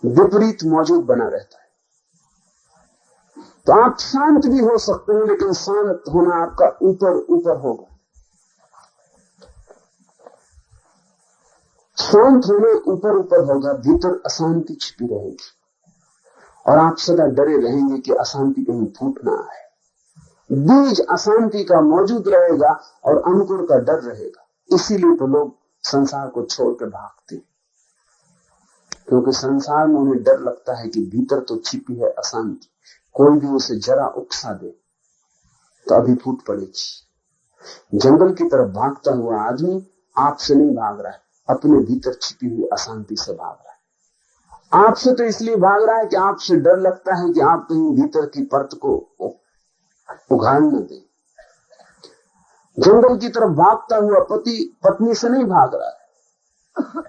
विपरीत मौजूद बना रहता है। तो आप शांत भी हो सकते हैं, लेकिन शांत होना आपका ऊपर ऊपर होगा। शांत होना ऊपर ऊपर होगा, भीतर अशांति छिपी रहेगी और आप सदा डरे रहेंगे कि अशांति कहीं फूट ना आए। बीज अशांति का मौजूद रहेगा और अंकुर का डर रहेगा। इसीलिए तो लोग संसार को छोड़ के भागते, क्योंकि संसार में उन्हें डर लगता है कि भीतर तो छिपी है अशांति, कोई भी उसे जरा उकसा दे तो अभी फूट पड़ेगी। जंगल की तरफ भागता हुआ आदमी आपसे नहीं भाग रहा है, अपने भीतर छिपी हुई अशांति से भाग रहा है। आपसे तो इसलिए भाग रहा है कि आपसे डर लगता है कि आप कहीं भीतर की परत को उघाड़ न दे। जंगल की तरफ भागता हुआ पति पत्नी से नहीं भाग रहा है।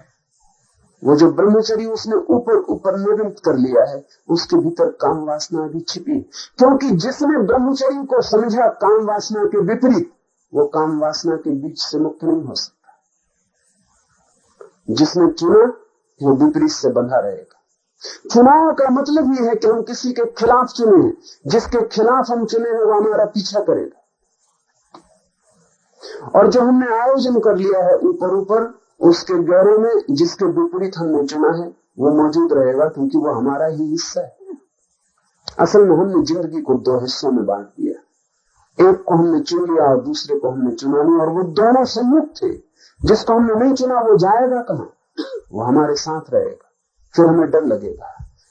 वो जो ब्रह्मचर्य उसने ऊपर ऊपर निर्मित कर लिया है, उसके भीतर काम वासना भी छिपी, क्योंकि जिसने ब्रह्मचर्य को समझा काम वासना के विपरीत, वो काम वासना के बीच से मुक्त नहीं हो सकता। जिसने चुना वो विपरीत से बंधा रहेगा। चुनाव का मतलब ये है कि हम किसी के खिलाफ चुने हैं, जिसके खिलाफ हम चुने हैं वो हमारा पीछा करेगा। और जो हमने आयोजन कर लिया है ऊपर ऊपर, उसके गहरे में जिसके विपरीत हमने चुना है वो मौजूद रहेगा, क्योंकि वो हमारा ही हिस्सा है। असल में हमने जिंदगी को दो हिस्सों में बांट दिया। एक को हमने चुन लिया और दूसरे को हमने चुना नहीं, और वो दोनों संयुक्त थे। जिसको हमने नहीं चुना वो जाएगा कहां? वो हमारे साथ रहेगा। फिर हमें डर लगेगा।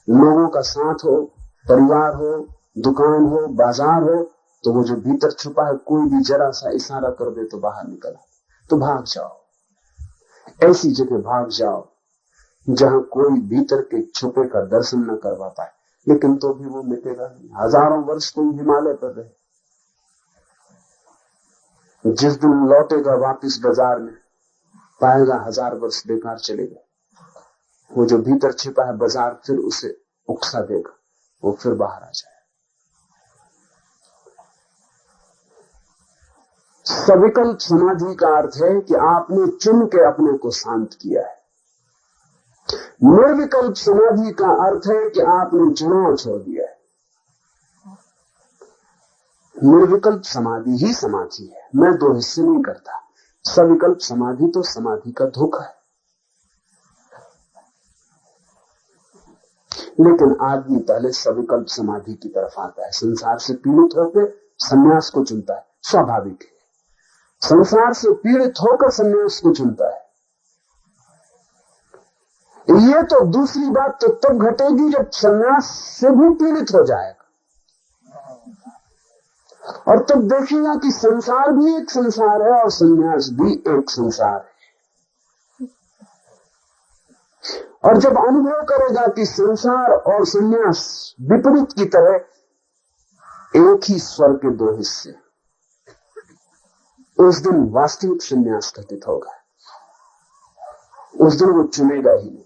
लोगों का साथ हो, परिवार हो, दुकान हो, बाजार हो, तो वो जो भीतर छुपा है कोई भी जरा सा इशारा कर दे तो बाहर निकल आए, तो भाग जाओ। ऐसी जगह भाग जाओ जहां कोई भीतर के छुपे का दर्शन न करवा पाए, लेकिन तो भी वो मिटेगा नहीं। हजारों वर्ष कोई हिमालय पर रहे, जिस दिन लौटेगा वापिस बाजार में पाएगा 1000 वर्ष बेकार चले गए। वो जो भीतर छिपा है बाजार फिर उसे उकसा देगा, वो फिर बाहर आ जाए। सविकल्प समाधि का अर्थ है कि आपने चुन के अपने को शांत किया है। निर्विकल्प समाधि का अर्थ है कि आपने चुनाव छोड़ दिया है। निर्विकल्प समाधि ही समाधि है। मैं दो हिस्से नहीं करता। सविकल्प समाधि तो समाधि का धोखा है। लेकिन आदमी पहले सविकल्प समाधि की तरफ आता है। संसार से पीड़ित होकर संन्यास को चुनता है, स्वाभाविक है। संसार से पीड़ित होकर संन्यास को चुनता है। ये तो दूसरी बात तो तब घटेगी जब संन्यास से भी पीड़ित हो जाएगा, और तब देखेगा कि संसार भी एक संसार है और संन्यास भी एक संसार है। और जब अनुभव करेगा कि संसार और संन्यास विपरीत की तरह एक ही स्वर के दो हिस्से, उस दिन वास्तविक संन्यास घटित होगा। उस दिन वो चुनेगा ही नहीं,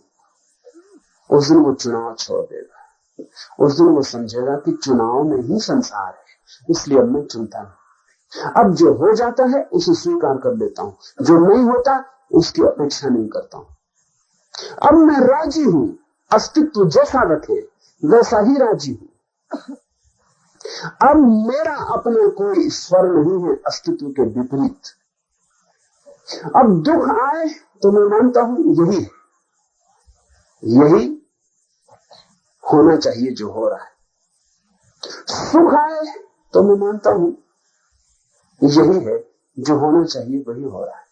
उस दिन वो चुनाव छोड़ देगा। उस दिन वो समझेगा कि चुनाव में ही संसार है, इसलिए अब मैं चुनता हूं। अब जो हो जाता है उसे स्वीकार कर लेता हूं, जो नहीं होता उसकी अपेक्षा नहीं करता हूं। अब मैं राजी हूं, अस्तित्व जैसा रखे वैसा ही राजी हूं। अब मेरा अपना कोई स्वर नहीं है अस्तित्व के विपरीत। अब दुख आए तो मैं मानता हूं यही है, यही होना चाहिए जो हो रहा है। सुख आए तो मैं मानता हूं यही है जो होना चाहिए, वही हो रहा है।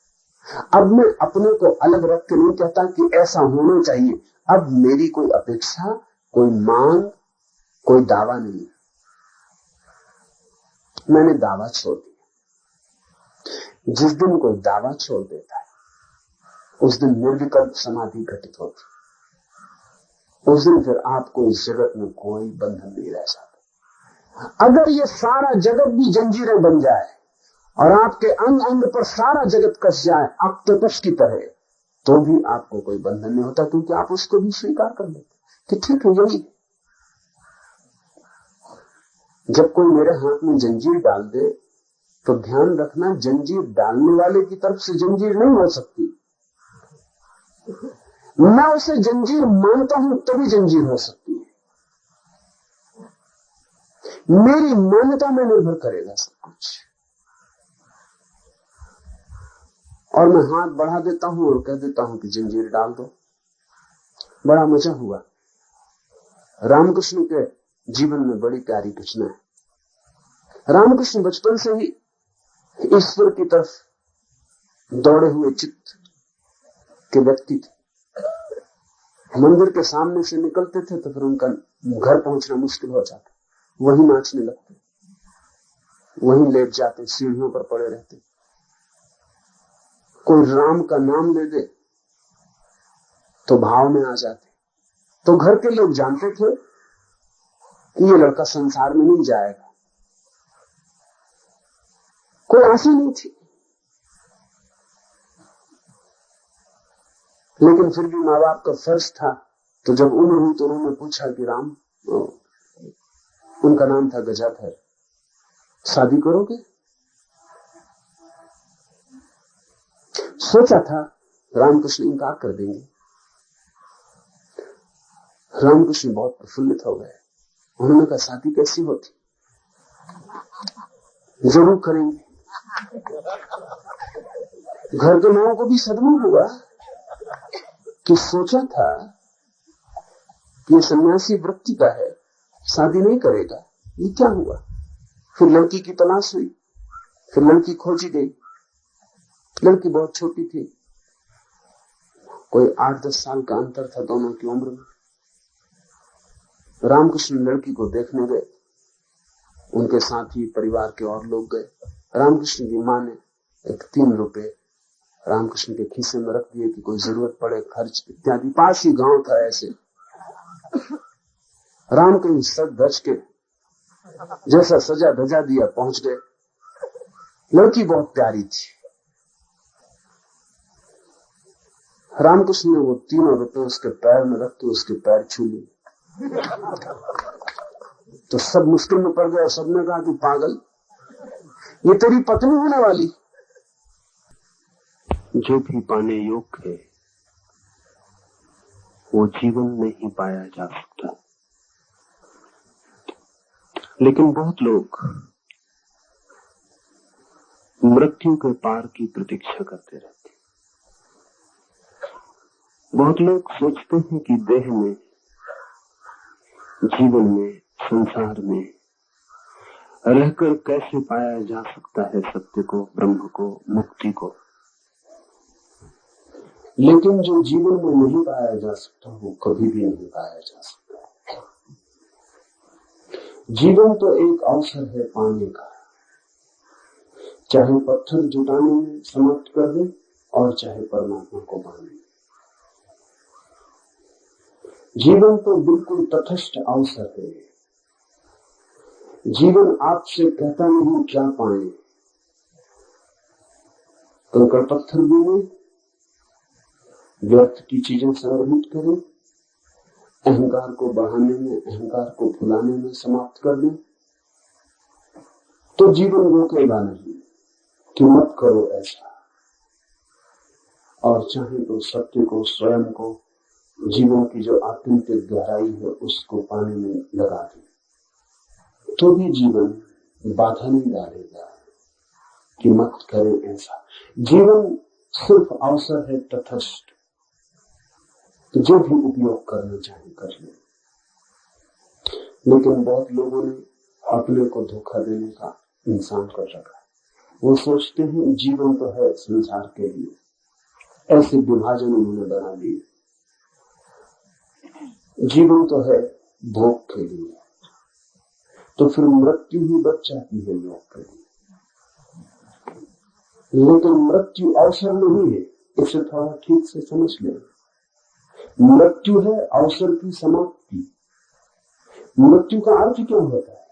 अब मैं अपने को अलग रख के नहीं कहता कि ऐसा होना चाहिए। अब मेरी कोई अपेक्षा, कोई मांग, कोई दावा नहीं। मैंने दावा छोड़ दिया। जिस दिन कोई दावा छोड़ देता है उस दिन निर्विकल्प समाधि घटित होती। उस दिन फिर आपको इस जगत में कोई बंधन नहीं रह सकता। अगर ये सारा जगत भी जंजीरें बन जाए और आपके अंग अंग पर सारा जगत कस जाए ऑक्टोपस की तरह, तो भी आपको कोई बंधन नहीं होता, क्योंकि आप उसको भी स्वीकार कर लेते कि ठीक है यही। जब कोई मेरे हाथ में जंजीर डाल दे तो ध्यान रखना, जंजीर डालने वाले की तरफ से जंजीर नहीं हो सकती। मैं उसे जंजीर मानता हूं तभी जंजीर हो सकती है। मेरी मान्यता में निर्भर करेगा सब कुछ। और मैं हाथ बढ़ा देता हूं और कह देता हूं कि जंजीर डाल दो। बड़ा मजा हुआ। रामकृष्ण के जीवन में बड़ी प्यारी घटना है। रामकृष्ण बचपन से ही ईश्वर की तरफ दौड़े हुए चित्त के व्यक्ति थे। मंदिर के सामने से निकलते थे तो फिर उनका घर पहुंचना मुश्किल हो जाता, वहीं नाचने लगते, वहीं लेट जाते, सीढ़ियों पर पड़े रहते। कोई राम का नाम ले दे तो भाव में आ जाते। तो घर के लोग जानते थे कि ये लड़का संसार में नहीं जाएगा। कोई आशा नहीं थी, लेकिन फिर भी माँ बाप का फर्ज था। तो जब उम्र हुई तो उन्होंने पूछा कि राम, उनका नाम था गजाधर, शादी करोगे? सोचा था रामकृष्ण इनकार कर देंगे। रामकृष्ण बहुत प्रफुल्लित हो गए। उन्होंने कहा शादी कैसी होती? जरूर करेंगे। घर के लोगों को भी सदमा हुआ कि सोचा था कि ये सन्यासी वृत्ति का है, शादी नहीं करेगा, ये क्या हुआ? फिर लड़की की तलाश हुई, फिर लड़की खोजी गई। लड़की बहुत छोटी थी, कोई 8-10 साल का अंतर था दोनों की उम्र में। रामकृष्ण लड़की को देखने गए, उनके साथ ही परिवार के और लोग गए। रामकृष्ण की मां ने एक 3 रुपए रामकृष्ण के खीसे में रख दिए कि कोई जरूरत पड़े, खर्च इत्यादि। पास ही गांव था ऐसे। राम कहीं सज धज के जैसा सजा धजा दिया पहुंच गए। लड़की बहुत प्यारी थी। रामकृष्ण ने वो 3 रुपए उसके पैर में रख के उसके पैर छू लिए। तो सब मुश्किल में पड़ गए और सबने कहा कि पागल, ये तेरी पत्नी होने वाली। जो भी पाने योग्य है वो जीवन में ही पाया जा सकता, लेकिन बहुत लोग मृत्यु के पार की प्रतीक्षा करते रहते। बहुत लोग सोचते हैं कि देह में, जीवन में, संसार में रहकर कैसे पाया जा सकता है सत्य को, ब्रह्म को, मुक्ति को। लेकिन जो जीवन में नहीं पाया जा सकता वो कभी भी नहीं पाया जा सकता। जीवन तो एक अवसर है पाने का, चाहे पत्थर जुटाने में समाप्त कर दे और चाहे परमात्मा को पाने। जीवन तो बिल्कुल तटस्थ अवसर है। जीवन आपसे कहता नहीं क्या पाए, कंकड़ पत्थर भी नहीं, व्यर्थ की चीजें संग्रहित करें, अहंकार को बढ़ाने में, अहंकार को फुलाने में समाप्त कर दें, तो जीवन रोकेगा नहीं कि मत करो ऐसा। और चाहे तो सत्य को, स्वयं को, जीवन की जो आत्यंतिक गहराई है उसको पानी में लगा दे, तो भी जीवन बाधा नहीं डालेगा कि मत करें ऐसा। जीवन सिर्फ अवसर है तटस्थ, जो भी उपयोग करना चाहे कर ले। लेकिन बहुत लोगों ने अपने को धोखा देने का इंसान कर रखा है। वो सोचते हैं जीवन तो है संसार के लिए, ऐसे विभाजन उन्होंने बना दिए। जीवन तो है भोग के लिए, तो फिर मृत्यु ही बच जाती है योग के लिए। लेकिन मृत्यु अवसर नहीं है, इसे थोड़ा ठीक से समझ ले। मृत्यु है अवसर की समाप्ति। मृत्यु का अर्थ क्या होता है?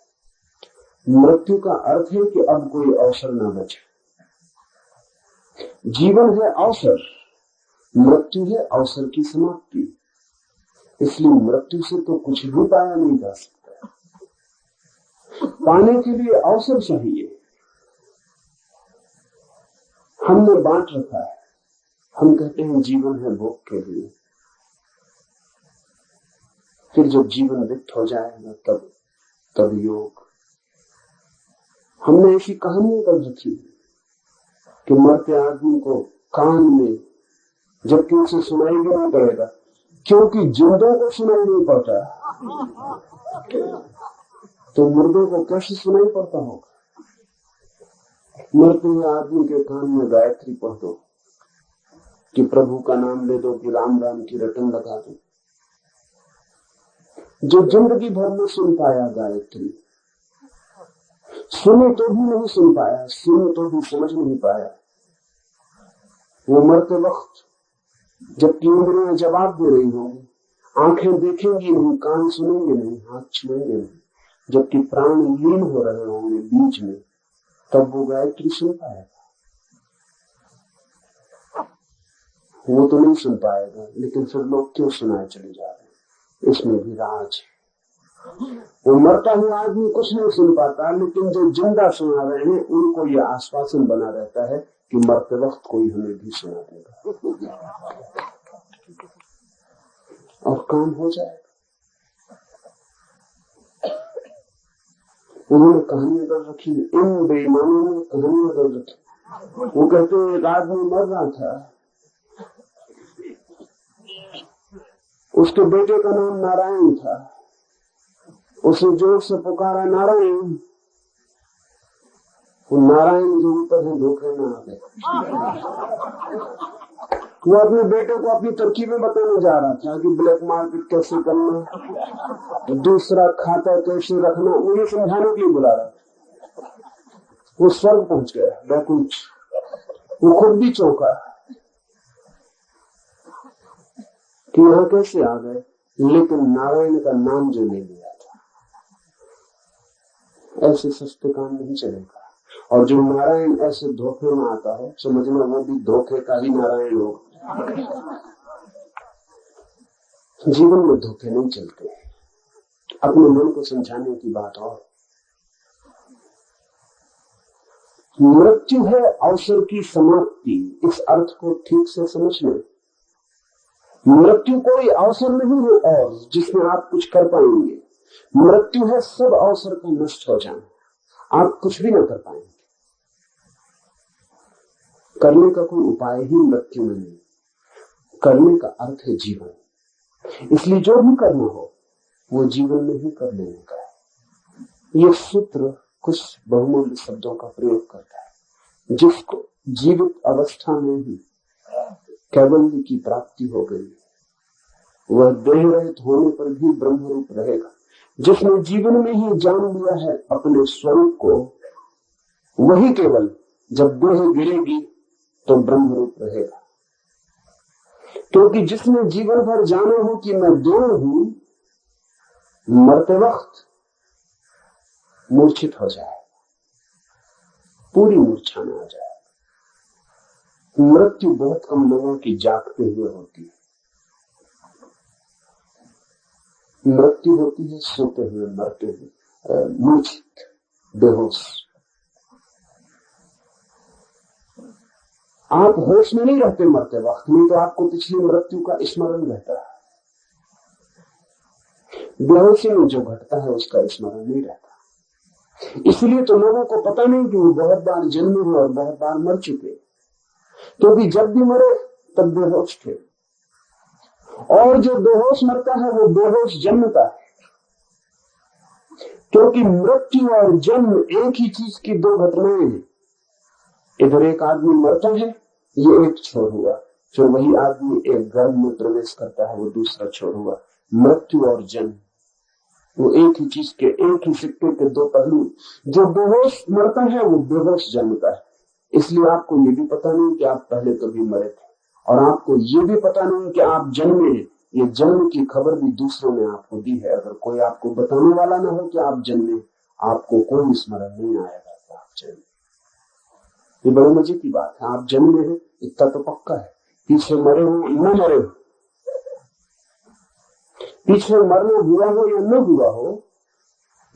मृत्यु का अर्थ है कि अब कोई अवसर ना बचे। जीवन है अवसर, मृत्यु है अवसर की समाप्ति। इसलिए मृत्यु से तो कुछ भी पाया नहीं जा सकता। पाने के लिए अवसर चाहिए। हमने बांट रखा है। हम कहते हैं जीवन है भोग के लिए, फिर जब जीवन रिक्त हो जाएगा तब योग। हमने ऐसी कहानियां कर रखी कि मरते आदमी को कान में, जबकि उसे सुनाई भी नहीं पड़ेगा, क्योंकि जिंदों को सुनाई नहीं पड़ता, तो मुर्दों को कैसे सुनाई पड़ता होगा। मरते हुए आदमी के कान में गायत्री पढ़ दो, कि प्रभु का नाम ले दो, कि राम राम की रटन लगा दो। जो जिंदगी भर में सुन पाया गायत्री, सुने तो भी नहीं सुन पाया, सुने तो भी समझ नहीं पाया, वो मरते वक्त जबकि इंद्रियां जवाब दे रही होंगी, आंखें देखेंगी नहीं, कान सुनेंगे नहीं, हाथ छुएंगे नहीं, जबकि प्राण लीन हो रहे होंगे बीच में, तब वो गायत्री सुन पाएगा। वो तो नहीं सुन पाएगा, लेकिन फिर लोग क्यों सुनाए चले जा रहे हैं, इसमें भी राज है। वो मरता हुआ आदमी कुछ नहीं सुन पाता, लेकिन जो जिंदा सुना रहे हैं उनको यह आश्वासन बना रहता है कि मरते वक्त कोई हमें भी सुना देगा और काम हो जाएगा। उन्होंने कहानियां कर रखी, इन बेईमानों ने कहानियां कर रखी। वो कहते हैं एक आदमी मर रहा था, उसके बेटे का नाम नारायण था, उसे जोर से पुकारा नारायण। वो नारायण जो ऊपर है धोखे में आ गए। वो अपने बेटे को अपनी तरकीबें बताने जा रहा था कि ब्लैक मार्केट कैसे करना, दूसरा खाता कैसे रखना, वो ये समझाने के लिए बुला रहा था। वो स्वर्ग पहुंच गया, बैकुंठ। वो खुद भी चौंका कि यहां कैसे आ गए, लेकिन नारायण का नाम जो ले लिया था। ऐसे सस्ते काम नहीं चलेगा। और जो नारायण ऐसे धोखे में आता है, समझना वो भी धोखे का ही नारायण होगा। जीवन में धोखे नहीं चलते। अपने मन को समझाने की बात। और मृत्यु है अवसर की समाप्ति, इस अर्थ को ठीक से समझ लें। मृत्यु कोई अवसर नहीं है और जिसमें आप कुछ कर पाएंगे। मृत्यु है सब अवसर का नष्ट हो जाना, आप कुछ भी ना कर पाएंगे। करने का कोई उपाय ही मृत्यु में नहीं। करने का अर्थ है जीवन। इसलिए जो भी करना हो वो जीवन में ही कर लेने का है। ये सूत्र कुछ बहुमूल्य शब्दों का प्रयोग करता है। जिसको जीवित अवस्था में ही कैवल्य की प्राप्ति हो गई, वह देह रहित होने पर भी ब्रह्म रूप रहेगा। जिसने जीवन में ही जान लिया है अपने स्वरूप को, वही केवल जब देह गिरेगी तो ब्रह्म रूप रहेगा। क्योंकि जिसने जीवन भर जाना हो कि मैं देह हूं, मरते वक्त मूर्छित हो जाए, पूरी मूर्छा में आ जाए। मृत्यु बहुत कम लोगों की जागते हुए होती है। मृत्यु होती है सोते हुए, मरते हुए, मूर्छित, बेहोश। आप होश में नहीं रहते मरते वक्त, नहीं तो आपको पिछली मृत्यु का स्मरण रहता है। बेहोशी में जो घटता है उसका स्मरण नहीं रहता। इसलिए तो लोगों को पता नहीं कि वो बहुत बार जन्मे हुए और बहुत बार मर चुके, क्योंकि जब भी मरे तब बेहोश थे। और जो बेहोश मरता है वो बेहोश जन्मता है, क्योंकि मृत्यु और जन्म एक ही चीज की दो घटनाएं हैं। इधर एक आदमी मरता है, ये एक छोर हुआ, फिर वही आदमी एक गर्भ में प्रवेश करता है, वो दूसरा छोर हुआ। मृत्यु और जन्म वो एक ही चीज के, एक ही सिक्के के दो पहलू। जो बेहोश मरता है वो बेहोश जन्मता है। इसलिए आपको ये भी पता नहीं कि आप पहले कभी मरे थे, और आपको ये भी पता नहीं कि आप जन्मे हैं। ये जन्म की खबर भी दूसरों ने आपको दी है। अगर कोई आपको बताने वाला ना हो कि आप जन्मे, आपको कोई स्मरण नहीं आएगा कि आप जन्मे। ये बड़े मजे की बात है। आप जन्मे हैं इतना तो पक्का है, पीछे मरे हो न मरे हो, पीछे मरना हुआ हो या न हुआ हो,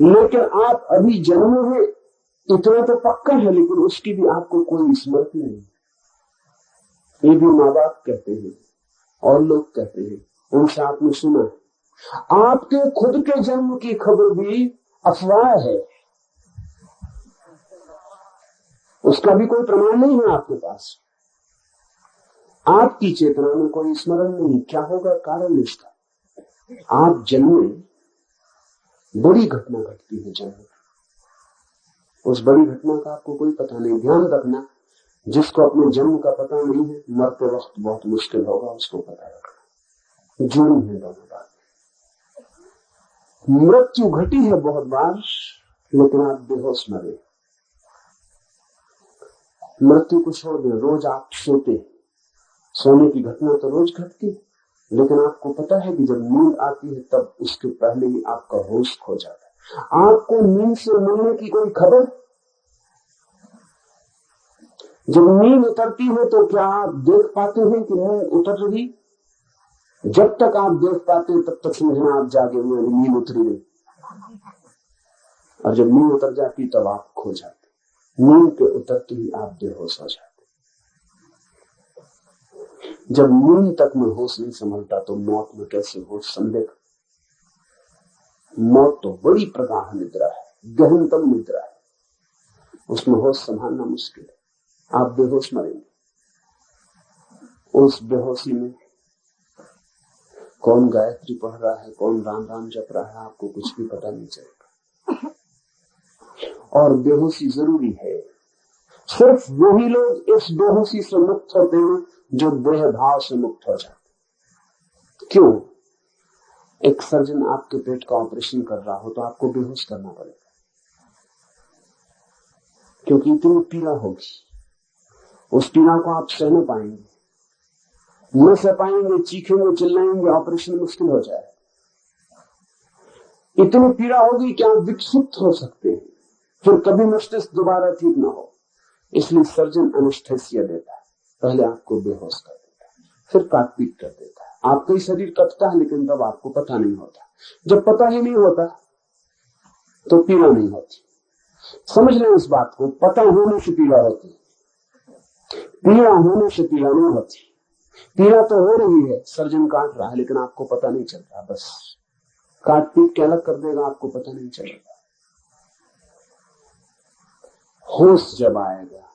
लेकिन आप अभी जन्मे हैं इतना तो पक्का है, लेकिन उसकी भी आपको कोई स्मृति नहीं। ये भी माँ बाप कहते हैं और लोग कहते हैं, उनसे आपने सुना है। आपके खुद के जन्म की खबर भी अफवाह है, उसका भी कोई प्रमाण नहीं है आपके पास। आपकी चेतना में कोई स्मरण नहीं। क्या होगा कारण इसका? आप जन्मे, बड़ी घटना घटती है जन्म, उस बड़ी घटना का आपको कोई पता नहीं। ध्यान रखना, जिसको अपने जन्म का पता नहीं है, मरते वक्त बहुत मुश्किल होगा उसको पता रखना। जुड़ी है दोनों बात। मृत्यु घटी है बहुत बार, लेकिन आप बेहोश मरे। मृत्यु को छोड़ दें, रोज आप सोते, सोने की घटना तो रोज घटती, लेकिन आपको पता है कि जब नींद आती है तब उसके पहले ही आपका होश खो जाता है। आपको नींद से मिलने की कोई खबर? जब नींद उतरती है तो क्या आप देख पाते हैं कि नींद उतर रही? जब तक आप देख पाते हैं तब तक समझना आप जागे हुए, नींद उतरी नहीं। और जब नींद उतर जाती तब आप खो जाते। नींद के उतरते ही आप बेहोश हो जाते। जब नींद तक में होश नहीं संभलता तो मौत में कैसे होश संभलेगा? मौत तो बड़ी प्रगाढ़ निद्रा है, गहनतम निद्रा है, उसमें होश संभालना मुश्किल है। आप बेहोश मरेंगे। उस बेहोशी में कौन गायत्री पढ़ रहा है, कौन राम राम जप रहा है, आपको कुछ भी पता नहीं चलेगा। और बेहोशी जरूरी है। सिर्फ वही लोग इस बेहोशी से मुक्त होते हैं जो देह भाव से मुक्त हो जाते। क्यों? एक सर्जन आपके पेट का ऑपरेशन कर रहा हो तो आपको बेहोश करना पड़ेगा, क्योंकि इतनी पीड़ा होगी। उस पीड़ा को आप सह नहीं पाएंगे, न सह पाएंगे, चीखेंगे, चिल्लाएंगे, ऑपरेशन मुश्किल हो जाए। इतनी पीड़ा होगी कि आप विक्षिप्त हो सकते हैं, फिर कभी मस्तिष्क दोबारा ठीक ना हो। इसलिए सर्जन एनेस्थेसिया देता है, पहले आपको बेहोश कर देता है, फिर काट पीट कर देता है। आपका ही शरीर कपता है, लेकिन तब आपको पता नहीं होता। जब पता ही नहीं होता तो पीड़ा नहीं होती। समझ लें इस बात को, पता होने से पीड़ा होती, पीड़ा होने से पीड़ा नहीं होती। पीड़ा तो हो रही है, सर्जन काट रहा है, लेकिन आपको पता नहीं चल रहा। बस काट पीट के अलग कर देगा, आपको पता नहीं चलेगा। होश जब आएगा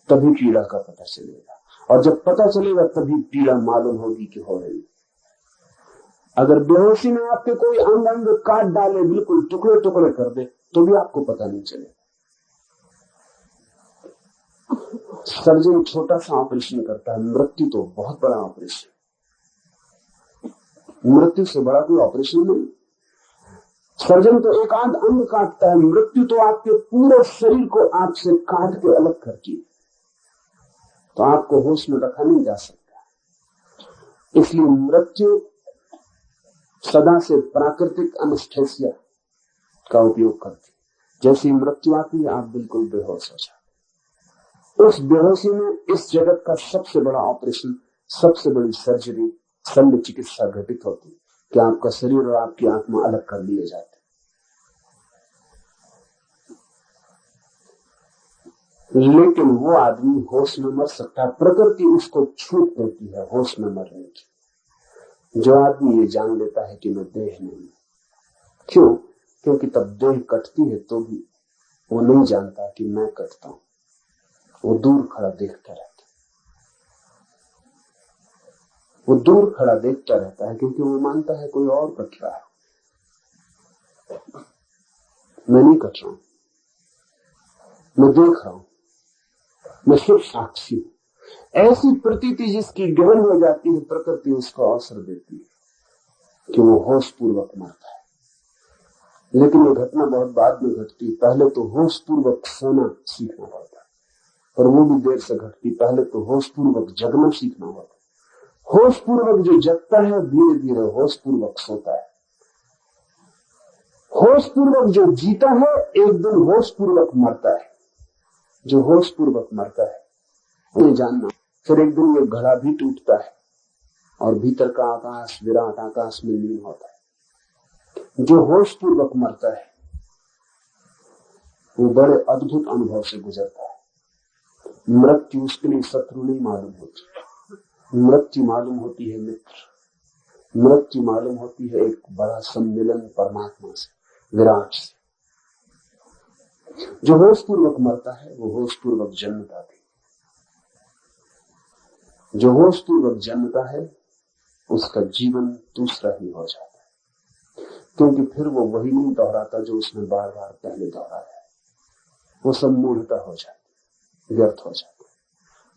तभी पीड़ा का पता चलेगा, और जब पता चलेगा तभी पीड़ा मालूम होगी कि हो रही। अगर बेहोशी में आपके कोई अंग अंग काट डाले, बिल्कुल टुकड़े टुकड़े कर दे, तो भी आपको पता नहीं चलेगा। सर्जन छोटा सा ऑपरेशन करता है, मृत्यु तो बहुत बड़ा ऑपरेशन। मृत्यु से बड़ा कोई ऑपरेशन नहीं। सर्जन तो एक आध अंग काटता है, मृत्यु तो आपके पूरे शरीर को आपसे काट के अलग करती है। तो आपको होश में रखा नहीं जा सकता। इसलिए मृत्यु सदा से प्राकृतिक एनेस्थीसिया का उपयोग करती। जैसे ही मृत्यु आती है आप बिल्कुल बेहोश हो जाते। उस बेहोशी में इस जगत का सबसे बड़ा ऑपरेशन, सबसे बड़ी सर्जरी, शल्य चिकित्सा घटित होती कि आपका शरीर और आपकी आत्मा अलग कर लिए जाते। लेकिन वो आदमी होश में मर सकता है, प्रकृति उसको छूट देती है होश में मरने की। जो आदमी ये जान लेता है कि मैं देह नहीं, क्यों? क्योंकि तब देह कटती है तो भी वो नहीं जानता कि मैं कटता हूं। वो दूर खड़ा देखता रहता है, वो दूर खड़ा देखता रहता है, क्योंकि वो मानता है कोई और कट रहा है, मैं नहीं कट रहा हूं, मैं देख रहा हूं, मैं सिर्फ साक्षी हूं। ऐसी प्रतीति जिसकी गहन हो जाती है, प्रकृति उसको अवसर देती है कि वो होश पूर्वक मरता है। लेकिन ये घटना बहुत बाद में घटती है। पहले तो होश पूर्वक सोना सीखना पड़ता है, और वो भी देर से घटती। पहले तो होश पूर्वक जगना सीखना होता है। होश पूर्वक जो जगता है धीरे धीरे होश पूर्वक सोता है। होश पूर्वक जो जीता है एक दिन होश पूर्वक मरता है। जो होश पूर्वक मरता है उन्हें जानना, फिर एक दिन ये घड़ा भी टूटता है और भीतर का आकाश, विराट आकाश में लीन होता है। जो होश पूर्वक मरता है वो बड़े अद्भुत अनुभव से गुजरता है। मृत्यु उसके लिए शत्रु नहीं मालूम होती, मृत्यु मालूम होती है मित्र। मृत्यु मालूम होती है एक बड़ा सम्मिलन परमात्मा से, विराट से। जो होश पूर्वक मरता है वो होश पूर्वक जन्मता भी। जो होश पूर्वक जन्मता है उसका जीवन दूसरा ही हो जाता है, क्योंकि फिर वो वही नहीं दोहराता जो उसने बार बार पहले दोहराया है। वो सब मूढ़ता हो जाती, व्यर्थ हो जाता,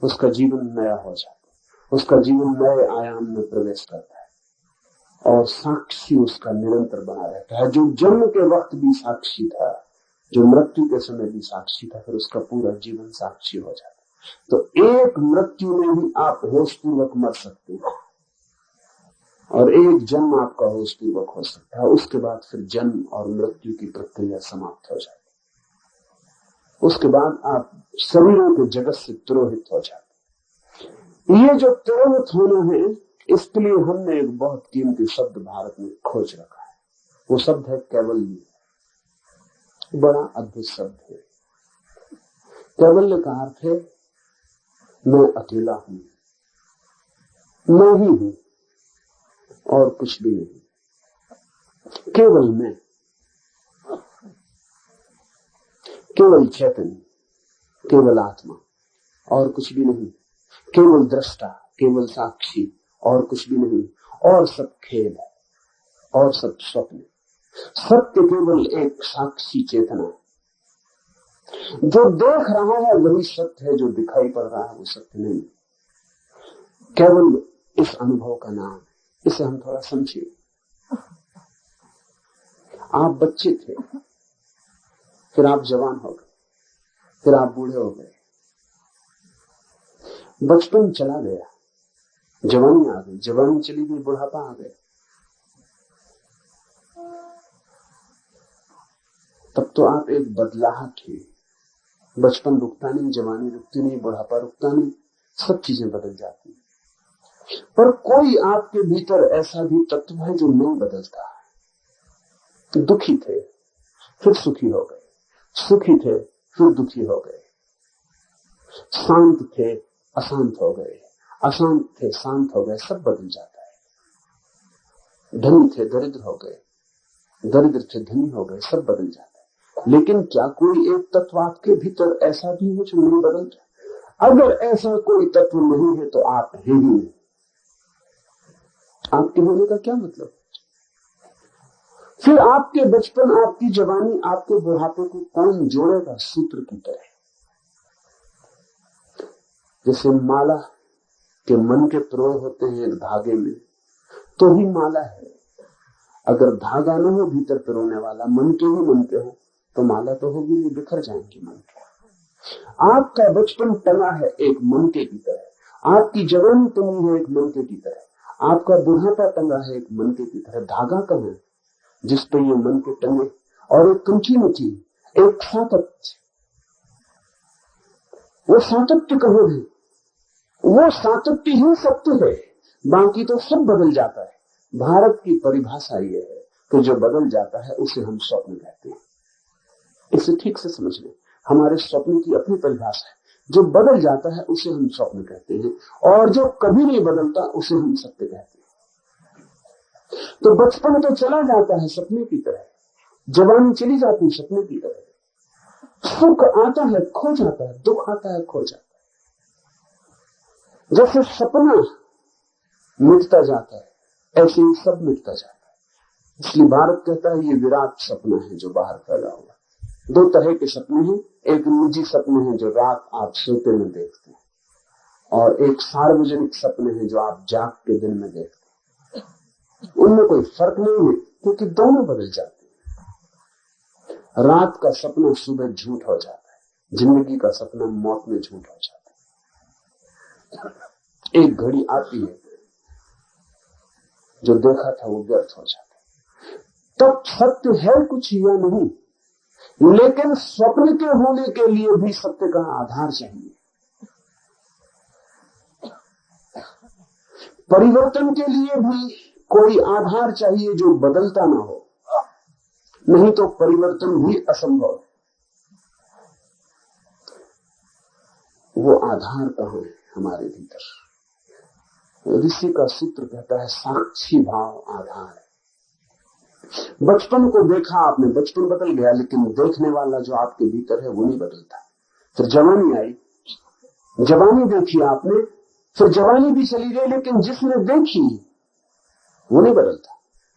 उसका जीवन नया हो जाता, उसका जीवन नए आयाम में प्रवेश करता है और साक्षी उसका निरंतर बना रहता है। जो जन्म के वक्त भी साक्षी था, जो मृत्यु के समय भी साक्षी था, फिर उसका पूरा जीवन साक्षी हो जाता। तो एक मृत्यु में ही आप होश पूर्वक मर सकते हैं और एक जन्म आपका होश पूर्वक हो सकता है। उसके बाद फिर जन्म और मृत्यु की प्रक्रिया समाप्त हो जाती। उसके बाद आप शरीरों के जगत से तिरोहित हो जाते। ये जो तिरोहित होना है, इसके लिए हमने एक बहुत कीमती शब्द भारत में खोज रखा है। वो शब्द है कैवल्य। बड़ा अद्भुत शब्द है। कैवल्य का अर्थ है मैं अकेला हूं, मैं ही हूं और कुछ भी नहीं। केवल मैं, केवल चैतन्य, केवल आत्मा और कुछ भी नहीं। केवल दृष्टा, केवल साक्षी और कुछ भी नहीं। और सब खेल है और सब स्वप्न। सत्य केवल एक साक्षी चेतना। जो देख रहा है वही सत्य है, जो दिखाई पड़ रहा है वो सत्य नहीं। केवल इस अनुभव का नाम। इसे हम थोड़ा समझिए। आप बच्चे थे, फिर आप जवान हो गए, फिर आप बूढ़े हो गए। बचपन चला गया, जवानी आ गई, जवानी चली गई, बुढ़ापा आ गया। तब तो आप एक बदलाहट थे। बचपन रुकता नहीं, जवानी रुकती नहीं, बुढ़ापा रुकता नहीं, सब चीजें बदल जाती। पर कोई आपके भीतर ऐसा भी तत्व है जो नहीं बदलता। दुखी थे फिर सुखी हो गए, सुखी थे फिर दुखी हो गए, शांत थे अशांत हो गए, अशांत थे शांत हो गए, सब बदल जाता है। धनी थे दरिद्र हो गए, दरिद्र थे धनी हो गए, सब बदल जाता है। लेकिन क्या कोई एक तत्व आपके भीतर ऐसा भी है जो नहीं बदलता? अगर ऐसा कोई तत्व नहीं है तो आप हैं ही नहीं। आपके होने का क्या मतलब? फिर आपके बचपन, आपकी जवानी, आपके बुढ़ापे को कौन जोड़ेगा सूत्र की तरह? जैसे माला के मन के पिरोए होते हैं एक धागे में, तो ही माला है। अगर धागा न हो भीतर पिरोने वाला, मन के ही मन के हो, तो माला तो होगी नहीं, बिखर जाएंगे मन के। आपका बचपन टंगा है एक मन के की तरह, आपकी जवानी टंगी है एक मन के की तरह, आपका बुढ़ापा टंगा है एक मन के की तरह। धागा कहाँ है जिस पे ये मन के टंगे? और एक कंटिन्यूटी, एक सातत्य। वो सातत्य कहाँ है? वो सातत्य ही सत्य है, बाकी तो सब बदल जाता है। भारत की परिभाषा ये है कि जो बदल जाता है उसे हम स्वप्न कहते हैं। इसे ठीक से समझ लें, हमारे स्वप्न की अपनी परिभाषा है। जो बदल जाता है उसे हम स्वप्न कहते हैं, और जो कभी नहीं बदलता उसे हम सत्य कहते हैं। तो बचपन तो चला जाता है सपने की तरह, जवानी चली जाती है सपने की तरह, सुख आता है खो जाता है, दुख आता है खो जाता है। जैसे सपना मिटता जाता है ऐसे ही सब मिटता जाता है। इसलिए भारत कहता है ये विराट सपना है जो बाहर फैला हुआ। दो तरह के सपने हैं, एक निजी सपने हैं जो रात आप सोते में देखते हैं, और एक सार्वजनिक सपने हैं जो आप जाग के दिन में देखते हैं। उनमें कोई फर्क नहीं है क्योंकि दोनों बदल जाते हैं। रात का सपना सुबह झूठ हो जाता है, जिंदगी का सपना मौत में झूठ हो जाता है। एक घड़ी आती है जो देखा था वो व्यर्थ हो जाता है। तब सत्य है कुछ या नहीं, लेकिन स्वप्न के होने के लिए भी सत्य का आधार चाहिए। परिवर्तन के लिए भी कोई आधार चाहिए जो बदलता ना हो, नहीं तो परिवर्तन भी असंभव। वो आधार कहां है हमारे भीतर? ऋषि का सूत्र कहता है साक्षी भाव आधार है। बचपन को देखा आपने, बचपन बदल गया, लेकिन देखने वाला जो आपके भीतर है वो नहीं बदलता। फिर जवानी आई, जवानी देखी आपने, फिर जवानी भी चली गई, लेकिन जिसने देखी वो नहीं बदलता।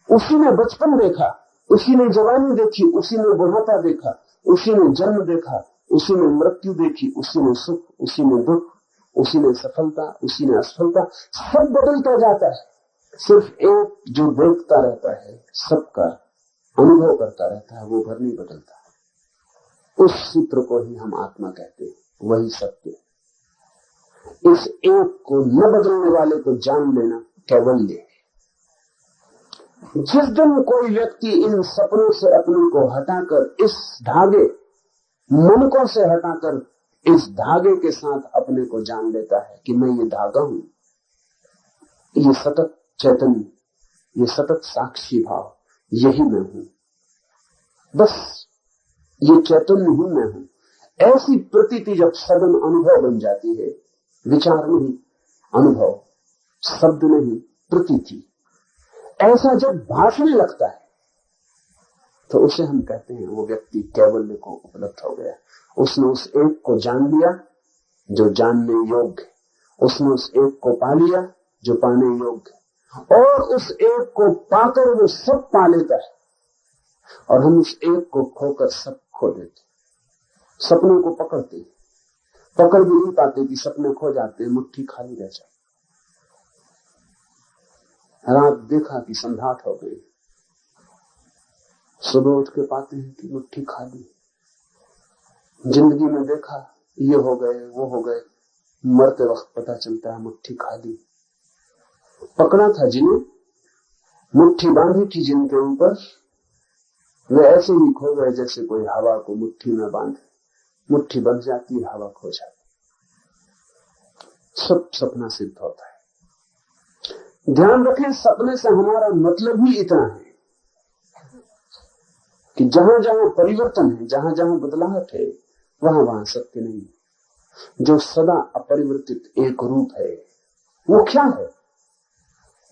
उसी ने बचपन देखा, उसी ने जवानी देखी, उसी ने बुढ़ापा देखा, उसी ने जन्म देखा, उसी ने मृत्यु देखी, उसी ने सुख, उसी ने दुख, उसी ने सफलता, उसी ने असफलता। सब बदलता जाता है, सिर्फ एक जो देखता रहता है, सबका अनुभव करता रहता है, वो भर नहीं बदलता। उस सूत्र को ही हम आत्मा कहते हैं, वही सत्य। इस एक को न बदलने वाले को जान लेना कैवल्य है। जिस दिन कोई व्यक्ति इन सपनों से अपने को हटाकर, इस धागे मनकों से हटाकर इस धागे के साथ अपने को जान लेता है कि मैं ये धागा हूं, ये सतत चैतन्य, ये सतत साक्षी भाव, यही मैं हूं, बस ये चैतन्य ही मैं हूं, ऐसी प्रतीति जब सदन अनुभव बन जाती है, विचार नहीं अनुभव, शब्द नहीं प्रतीति, ऐसा जब भासने लगता है तो उसे हम कहते हैं वो व्यक्ति कैवल्य को उपलब्ध हो गया। उसने उस एक को जान लिया जो जानने योग्य, उसने उस एक को पा लिया जो पाने योग्य, और उस एक को पाकर वो सब पा लेता है, और हम उस एक को खोकर सब खो देते। सपनों को पकड़ते, पकड़ भी नहीं पाते कि सपने खो जाते, मुट्ठी खाली रह जाती। रात देखा कि संध्याट हो गई, सुबह उठ के पाते हैं कि मुट्ठी खाली। जिंदगी में देखा ये हो गए वो हो गए, मरते वक्त पता चलता है मुट्ठी खाली। पकड़ा था जिन्हें, मुट्ठी बांधी थी जिनके ऊपर, वे ऐसे ही खो गए जैसे कोई हवा को मुट्ठी में बांधे, मुट्ठी बंध जाती है, हवा खो जाती। सब सपना सिद्ध होता है। ध्यान रखें, सपने से हमारा मतलब ही इतना है कि जहां जहां परिवर्तन है, जहां जहां बदलाव है, वहां वहां सत्य नहीं। जो सदा अपरिवर्तित एक रूप है वो क्या है?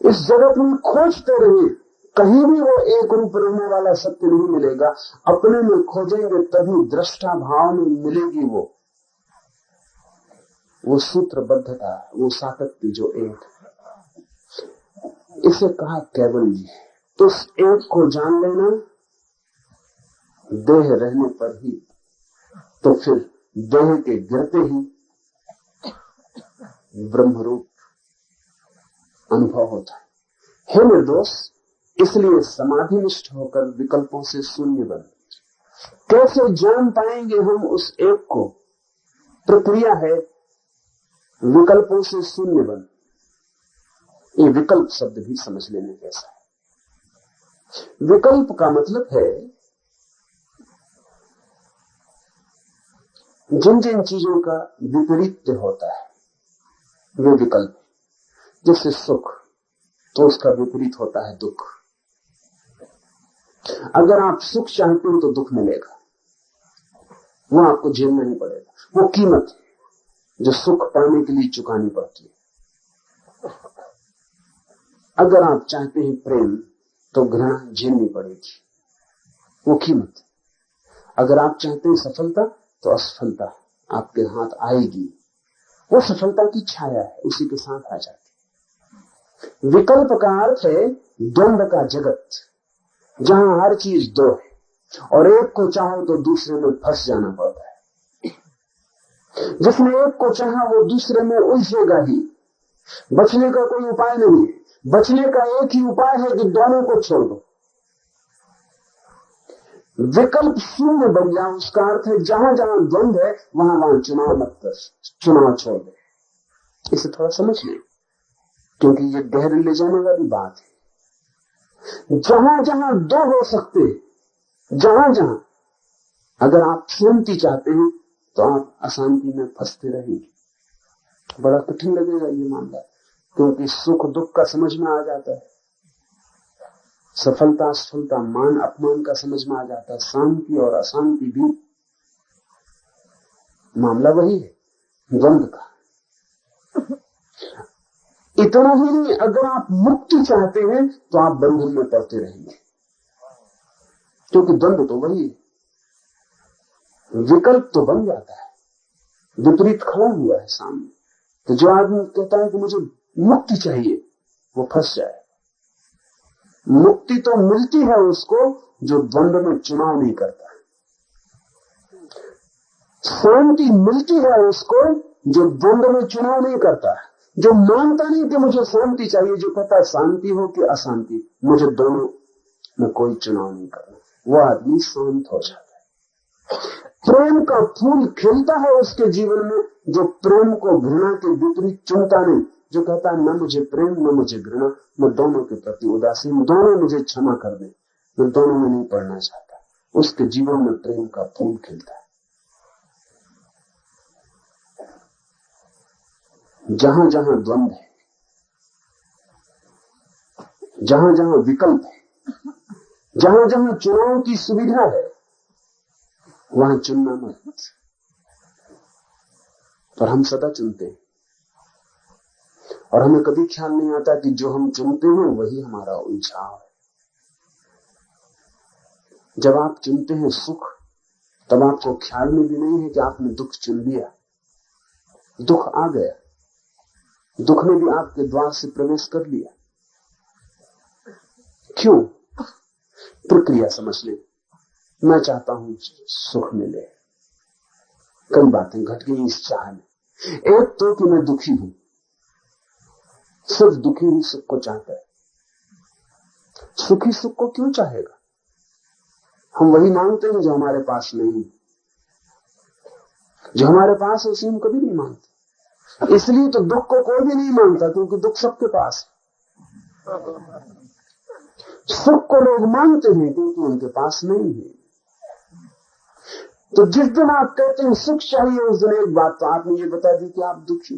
इस जगत में खोजते रहिए, कहीं भी वो एक रूप रहने वाला सत्य नहीं मिलेगा। अपने में खोजेंगे तभी दृष्टा भाव में मिलेगी वो सूत्रबद्धता, वो सातत्य जो एक। इसे कहा कैवल्य। तो उस एक को जान लेना देह रहने पर ही, तो फिर देह के गिरते ही ब्रह्मरूप अनुभव होता है। हे निर्दोष, इसलिए समाधिनिष्ठ होकर विकल्पों से शून्य बन। कैसे जान पाएंगे हम उस एक को? प्रक्रिया है विकल्पों से शून्य बन। ये विकल्प शब्द भी समझ लेने जैसा है। विकल्प का मतलब है जिन जिन चीजों का विपरीत होता है वे विकल्प। जैसे सुख, तो उसका विपरीत होता है दुख। अगर आप सुख चाहते हो तो दुख मिलेगा, वो आपको झेलना ही पड़ेगा। वो कीमत है जो सुख पाने के लिए चुकानी पड़ती है। अगर आप चाहते हैं प्रेम तो घृणा झेलनी पड़ेगी, वो कीमत है। अगर आप चाहते हैं सफलता तो असफलता आपके हाथ आएगी, वो सफलता की छाया है, उसी के साथ आ जाती। विकल्प का अर्थ है द्वंद का जगत, जहां हर चीज दो है और एक को चाहो तो दूसरे में फंस जाना पड़ता है। जिसने एक को चाहा वो दूसरे में उलझेगा ही। बचने का कोई उपाय नहीं है। बचने का एक ही उपाय है कि दोनों को छोड़ दो। विकल्प शून्य बन जाए, उसका अर्थ है जहां जहां द्वंद है वहां वहां चुनाव मत कर, चुनाव छोड़ दे। इसे थोड़ा समझ लें, क्योंकि ये गहरे ले जाने वाली बात है। जहां जहां दो हो सकते, जहां जहां अगर आप शांति चाहते हैं तो आप अशांति में फंसते रहेंगे। बड़ा कठिन लगेगा ये मामला, क्योंकि सुख दुख का समझ में आ जाता है, सफलता असफलता मान अपमान का समझ में आ जाता है, शांति और अशांति भी। मामला वही है द्वंद का। इतना ही नहीं, अगर आप मुक्ति चाहते हैं तो आप बंधन में पड़ते रहेंगे, क्योंकि द्वंद तो वही है। विकल्प तो बन जाता है, विपरीत खड़ा हुआ है सामने। तो जो आदमी कहता है कि मुझे मुक्ति चाहिए, वो फंस जाए। मुक्ति तो मिलती है उसको जो द्वंद में चुनाव नहीं करता। शांति मिलती है उसको जो द्वंद में चुनाव नहीं करता, जो मानता नहीं कि मुझे शांति चाहिए, जो कहता है शांति हो कि अशांति, मुझे दोनों में कोई चुनाव नहीं करना। वो आदमी शांत हो जाता है। प्रेम का फूल खिलता है उसके जीवन में जो प्रेम को घृणा के विपरीत चुनता नहीं, जो कहता है न मुझे प्रेम न मुझे घृणा, मैं दोनों के प्रति उदासीन, दोनों मुझे क्षमा कर दे, मैं दोनों में नहीं पड़ना चाहता। उसके जीवन में प्रेम का फूल खिलता है। जहां जहां द्वंद है, जहां जहां विकल्प है, जहां जहां चुनाव की सुविधा है, वहां चुनना मत। पर हम सदा चुनते हैं और हमें कभी ख्याल नहीं आता कि जो हम चुनते हैं वही हमारा उलझाव है। जब आप चुनते हैं सुख, तब आपको ख्याल में भी नहीं है कि आपने दुख चुन लिया। दुख आ गया, दुख ने भी आपके द्वार से प्रवेश कर लिया। क्यों? प्रक्रिया समझ लें। मैं चाहता हूं सुख मिले, कई बातें घट गई इस चाह में। एक तो कि मैं दुखी हूं, सिर्फ दुखी ही सुख को चाहता है। सुखी सुख को क्यों चाहेगा? हम वही मांगते हैं जो हमारे पास नहीं, जो हमारे पास है उसे हम कभी नहीं मांगते। इसलिए तो दुख को कोई भी नहीं मांगता, क्योंकि दुख सबके पास है। सुख को लोग मांगते हैं क्योंकि उनके पास नहीं है। तो जिस दिन आप कहते हैं सुख चाहिए, उस दिन एक बात तो आपने ये बता दी कि आप दुखी।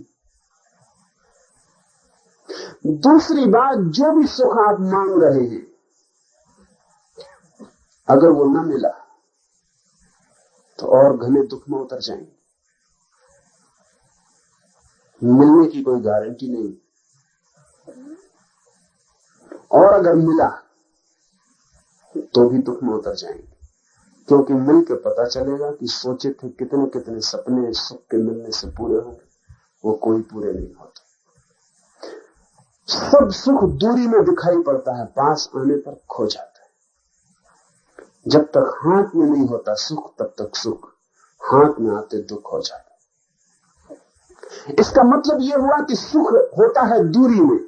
दूसरी बात, जो भी सुख आप मांग रहे हैं, अगर वो न मिला तो और घने दुख में उतर जाएंगे। मिलने की कोई गारंटी नहीं, और अगर मिला तो भी दुख में उतर जाएंगे, क्योंकि मिलकर पता चलेगा कि सोचे थे कितने कितने सपने सुख के मिलने से पूरे होंगे, वो कोई पूरे नहीं होते। सब सुख दूरी में दिखाई पड़ता है, पास आने पर खो जाता है। जब तक हाथ में नहीं होता सुख तब तक सुख, हाथ में आते दुख हो जाता है। इसका मतलब यह हुआ कि सुख होता है दूरी में,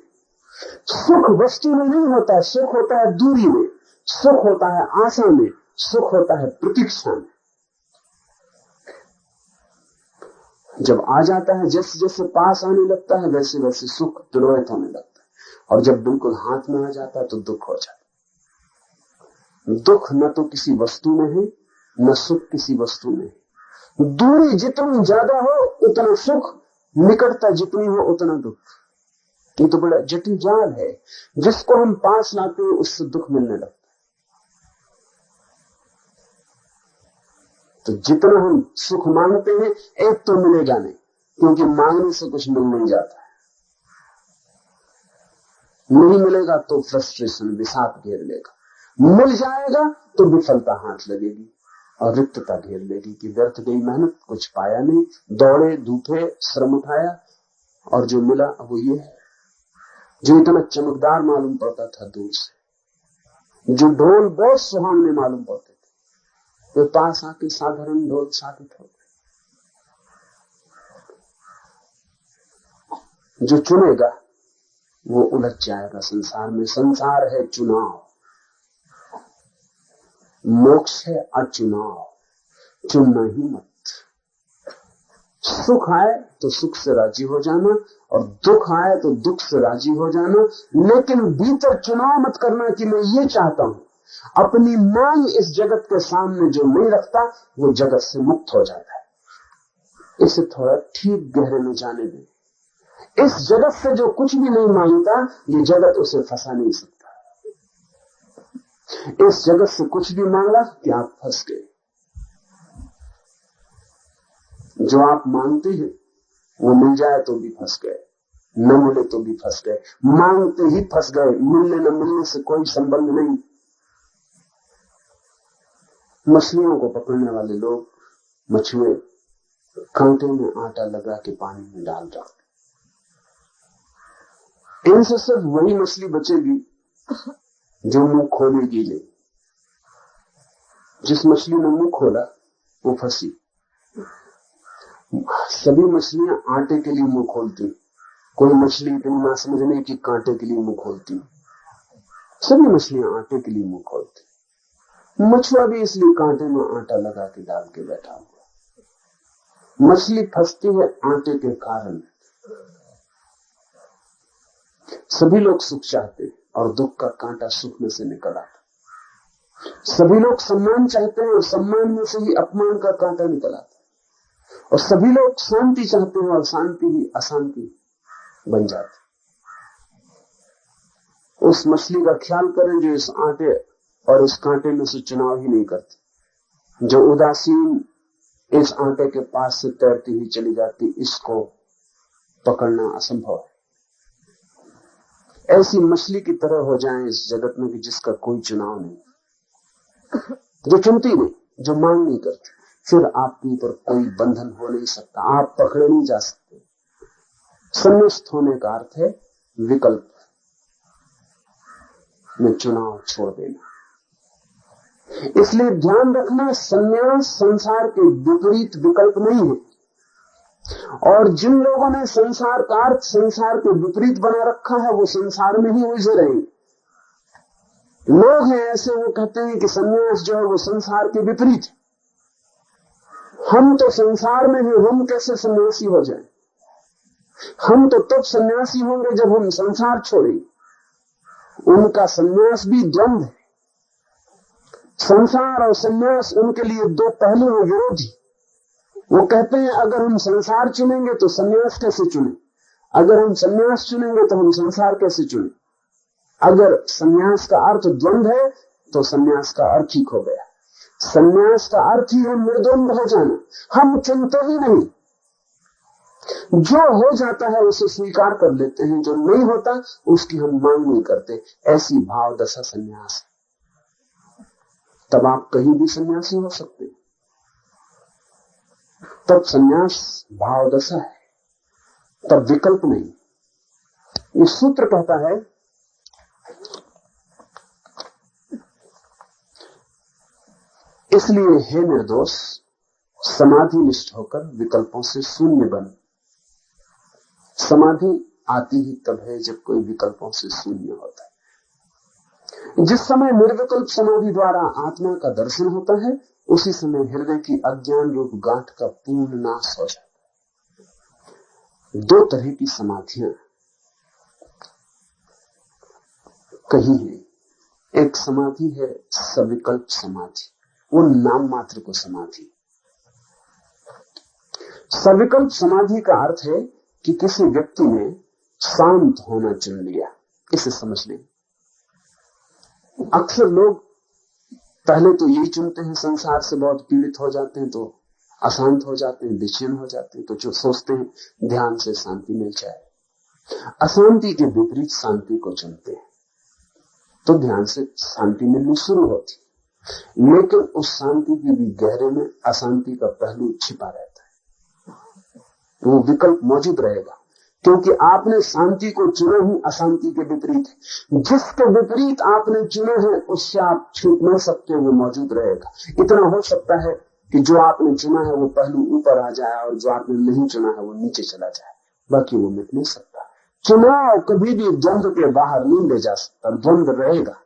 सुख वस्तु में नहीं होता, सुख होता है दूरी में, सुख होता है आशा में, सुख होता है प्रतीक्षा में। जब आ जाता है, जैसे जैसे पास आने लगता है वैसे वैसे सुख तिरोहित होने लगता है, और जब बिल्कुल हाथ में आ जाता है तो दुख हो जाता है। दुख न तो किसी वस्तु में है, न सुख किसी वस्तु में है। दूरी जितनी ज्यादा हो उतना सुख, निकटता जितनी हो उतना दुख। ये तो बड़ा जटिल जाल है। जिसको हम पास लाते हैं उससे दुख मिलने लगता है। तो जितना हम सुख मांगते हैं एक तो मिलेगा नहीं, क्योंकि मांगने से कुछ मिल नहीं जाता है। नहीं मिलेगा तो फ्रस्ट्रेशन, विषाद घेर लेगा। मिल जाएगा तो विफलता हाथ लगेगी और रिक्तता घेर लेगी कि व्यर्थ गई मेहनत, कुछ पाया नहीं, दौड़े धूपे श्रम उठाया और जो मिला वो ये है। जो इतना चमकदार मालूम पड़ता था दूर से, जो ढोल बहुत सुहावने मालूम पड़ते थे, वे पास आके साधारण ढोल साबित हो गए। जो चुनेगा वो उलझ जाएगा संसार में। संसार है चुनाव, मोक्ष है अचुनाव, चुनना ही मत। सुख आए तो सुख से राजी हो जाना, और दुख आए तो दुख से राजी हो जाना, लेकिन भीतर चुनाव मत करना कि मैं ये चाहता हूं। अपनी मांग इस जगत के सामने जो नहीं रखता वो जगत से मुक्त हो जाता है। इसे थोड़ा ठीक गहरे में जाने दें। इस जगत से जो कुछ भी नहीं मांगता, ये जगत उसे फंसा नहीं सकता। इस जगत से कुछ भी मांगा कि आप फंस गए। जो आप मांगते हैं वो मिल जाए तो भी फंस गए, न मिले तो भी फंस गए। मांगते ही फंस गए, मिलने न मिलने से कोई संबंध नहीं। मछलियों को पकड़ने वाले लोग मछुए कांटे में आटा लगा के पानी में डाल रखते। इनसे सिर्फ वही मछली बचेगी जो मुंह खोलेगी नहीं। जिस मछली ने मुंह खोला वो फंसी। सभी मछलियां आटे के लिए मुंह खोलती, कोई मछली इतनी ना समझने की कांटे के लिए मुंह खोलती। सभी मछलियां आटे के लिए मुंह खोलती। मछुआ भी इसलिए कांटे में आटा लगा के डाल के बैठा हुआ। मछली फंसती है आटे के कारण। सभी लोग सुख चाहते हैं और दुख का कांटा सुख में से निकल आता। सभी लोग सम्मान चाहते हैं और सम्मान में से ही अपमान का कांटा निकल आता। और सभी लोग शांति चाहते हैं और शांति ही अशांति बन जाती। उस मछली का ख्याल करें जो इस आटे और इस कांटे में से चुनाव ही नहीं करती, जो उदासीन इस आटे के पास से तैरती ही चली जाती। इसको पकड़ना असंभव है। ऐसी मछली की तरह हो जाएं इस जगत में कि जिसका कोई चुनाव नहीं, जो चुनती नहीं, जो मांग नहीं करती। फिर आपके ऊपर कोई बंधन हो नहीं सकता, आप पकड़े नहीं जा सकते। संन्यास्त होने का अर्थ है विकल्प में चुनाव छोड़ देना। इसलिए ध्यान रखना, संन्यास संसार के विपरीत विकल्प नहीं है। और जिन लोगों ने संसार का अर्थ संसार के विपरीत बना रखा है वो संसार में ही उलझे रहेंगे। लोग हैं ऐसे, वो कहते हैं कि संन्यास जो है वो संसार के विपरीत है। हम तो संसार में हैं, हम कैसे सन्यासी हो जाएं? हम तो तब सन्यासी होंगे जब हम संसार छोड़ेंगे। उनका सन्यास भी द्वंद्व है। संसार और सन्यास उनके लिए दो पहलू हैं, विरोधी। वो कहते हैं अगर हम संसार चुनेंगे तो सन्यास कैसे चुने, अगर हम सन्यास चुनेंगे तो हम संसार कैसे चुने। अगर सन्यास का अर्थ द्वंद्व है तो सन्यास का अर्थ ही खो गया। सन्यास का अर्थ ही है निर्द्वंद हो जाना। हम चुनते ही नहीं, जो हो जाता है उसे स्वीकार कर लेते हैं, जो नहीं होता उसकी हम मांग नहीं करते। ऐसी भाव दशा सन्यास है। तब आप कहीं भी सन्यासी हो सकते हैं। तब सन्यास भाव दशा है, तब विकल्प नहीं। ये सूत्र कहता है, इसलिए हे निर्दोष, समाधि निष्ठ होकर विकल्पों से शून्य बन। समाधि आती ही तब है जब कोई विकल्पों से शून्य होता है। जिस समय निर्विकल्प समाधि द्वारा आत्मा का दर्शन होता है, उसी समय हृदय की अज्ञान रूप गांठ का पूर्ण नाश हो जाता है। दो तरह की समाधियां कही है। एक समाधि है सविकल्प समाधि, वो नाम मात्र को समाधि। सविकल्प समाधि का अर्थ है कि किसी व्यक्ति ने शांत होना चुन लिया। इसे समझ लें। अक्सर लोग पहले तो यही चुनते हैं, संसार से बहुत पीड़ित हो जाते हैं तो अशांत हो जाते हैं, बेचैन हो जाते हैं, तो जो सोचते हैं ध्यान से शांति मिल जाए। अशांति के विपरीत शांति को चुनते हैं तो ध्यान से शांति मिलनी शुरू होती। लेकिन उस शांति की भी गहरे में अशांति का पहलू छिपा रहता है। वो विकल्प मौजूद रहेगा, क्योंकि आपने शांति को चुना ही अशांति के विपरीत है। जिसके विपरीत आपने चुना है उससे आप छूट नहीं सकते, वो मौजूद रहेगा। इतना हो सकता है कि जो आपने चुना है वो पहलू ऊपर आ जाए और जो आपने नहीं चुना है वो नीचे चला जाए, बाकी वो मिट नहीं सकता। चुनाव कभी भी द्वंद्व के बाहर नहीं ले जा सकता, द्वंद्व रहेगा।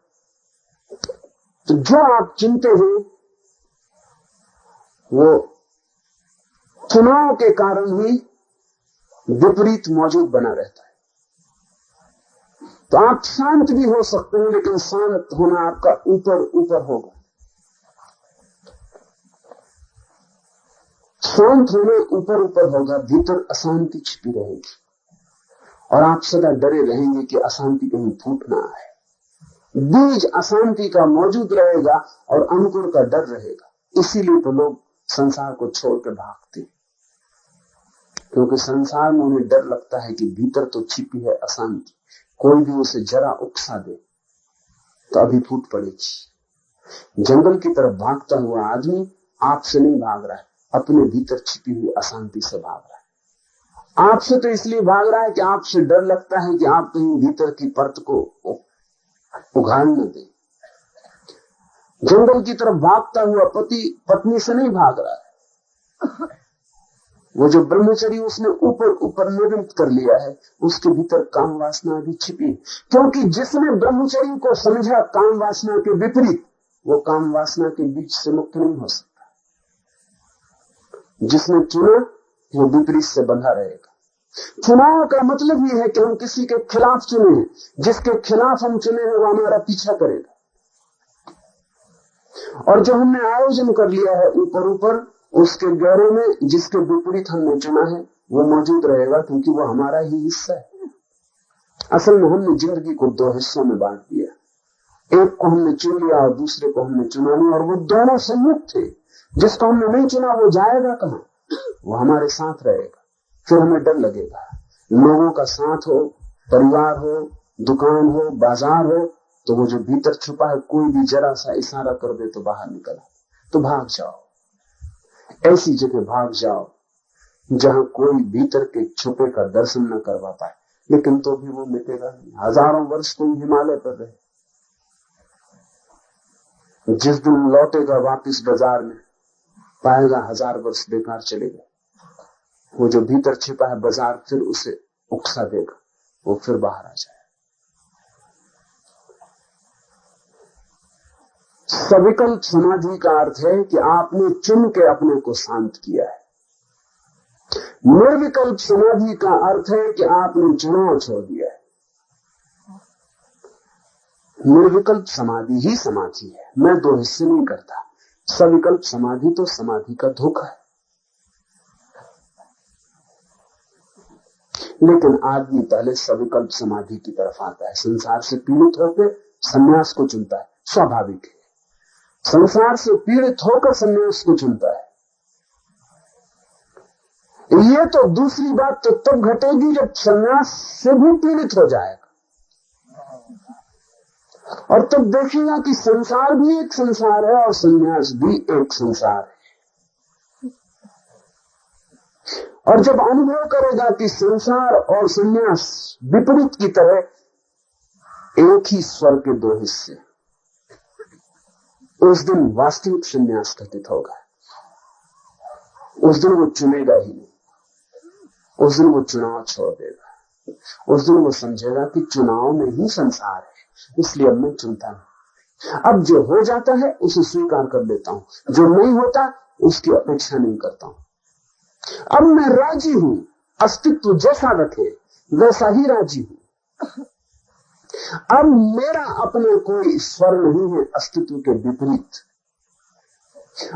तो जो आप चुनते हैं वो चुनाव के कारण ही विपरीत मौजूद बना रहता है। तो आप शांत भी हो सकते हैं, लेकिन शांत होना आपका ऊपर ऊपर होगा। शांत होना ऊपर ऊपर होगा, भीतर अशांति छिपी रहेगी और आप सदा डरे रहेंगे कि अशांति कहीं फूट ना आए। बीज अशांति का मौजूद रहेगा और अंकुर का डर रहेगा। इसीलिए तो लोग संसार को छोड़ के भागते हैं, क्योंकि संसार में उन्हें डर लगता है कि भीतर तो छिपी है अशांति, कोई भी उसे जरा उकसा दे तो अभी फूट पड़ेगी। जंगल की तरफ भागता हुआ आदमी आपसे नहीं भाग रहा है, अपने भीतर छिपी हुई अशांति से भाग रहा है। आपसे तो इसलिए भाग रहा है कि आपसे डर लगता है कि आप कहीं भीतर की परत को उघाड़ न दे। जंगल की तरफ भागता हुआ पति पत्नी से नहीं भाग रहा है। वो जो ब्रह्मचर्य उसने ऊपर ऊपर निर्मित कर लिया है, उसके भीतर काम वासना भी छिपी, क्योंकि जिसने ब्रह्मचर्य को समझा काम वासना के विपरीत, वो काम वासना के बीच से मुक्त नहीं हो सकता। जिसने चुना वो विपरीत से बंधा रहेगा। चुनाव का मतलब ये है कि हम किसी के खिलाफ चुने हैं, जिसके खिलाफ हम चुने हैं वो हमारा पीछा करेगा। और जो हमने आयोजन कर लिया है ऊपर ऊपर, उसके गहरे में जिसके विपरीत हमने चुना है वो मौजूद रहेगा, क्योंकि वो हमारा ही हिस्सा है। असल में हमने जिंदगी को दो हिस्सों में बांट दिया। एक को हमने चुन लिया और दूसरे को हमने चुना नहीं, और वो दोनों संयुक्त थे। जिसको हमने नहीं चुना वो जाएगा कहां? वो हमारे साथ रहेगा। फिर हमें डर लगेगा। लोगों का साथ हो, परिवार हो, दुकान हो, बाजार हो, तो वो जो भीतर छुपा है कोई भी जरा सा इशारा कर दे तो बाहर निकल, तो भाग जाओ। ऐसी जगह भाग जाओ जहां कोई भीतर के छुपे का दर्शन न करवा पाए। लेकिन तो भी वो मिटेगा नहीं। हजारों वर्ष तुम हिमालय पर रहे, जिस दिन लौटेगा वापिस बाजार में पाएगा 1000 वर्ष बेकार चले गए। वो जो भीतर छिपा है बाजार फिर उसे उकसा देगा, वो फिर बाहर आ जाए। सविकल्प समाधि का अर्थ है कि आपने चुन के अपने को शांत किया है। निर्विकल्प समाधि का अर्थ है कि आपने चुनाव छोड़ दिया है। निर्विकल्प समाधि ही समाधि है, मैं दो हिस्से नहीं करता। सविकल्प समाधि तो समाधि का धोखा है। लेकिन आदमी पहले सविकल्प समाधि की तरफ आता है। संसार से पीड़ित होकर संन्यास को चुनता है, स्वाभाविक है। संसार से पीड़ित होकर संन्यास को चुनता है। ये तो दूसरी बात तो तब घटेगी जब संन्यास से भी पीड़ित हो जाएगा, और तब देखेगा कि संसार भी एक संसार है और संन्यास भी एक संसार है। और जब अनुभव करेगा कि संसार और संन्यास विपरीत की तरह एक ही स्वर के दो हिस्से, उस दिन वास्तविक संन्यास घटित होगा। उस दिन वो चुनेगा ही नहीं, उस दिन वो चुनाव छोड़ देगा। उस दिन वो समझेगा कि चुनाव में ही संसार है, इसलिए अब मैं चुनता हूं। अब जो हो जाता है उसे स्वीकार कर लेता हूं, जो नहीं होता उसकी अपेक्षा नहीं करता हूं। अब मैं राजी हूं, अस्तित्व जैसा रखे वैसा ही राजी हूं। अब मेरा अपना कोई स्वर नहीं है अस्तित्व के विपरीत।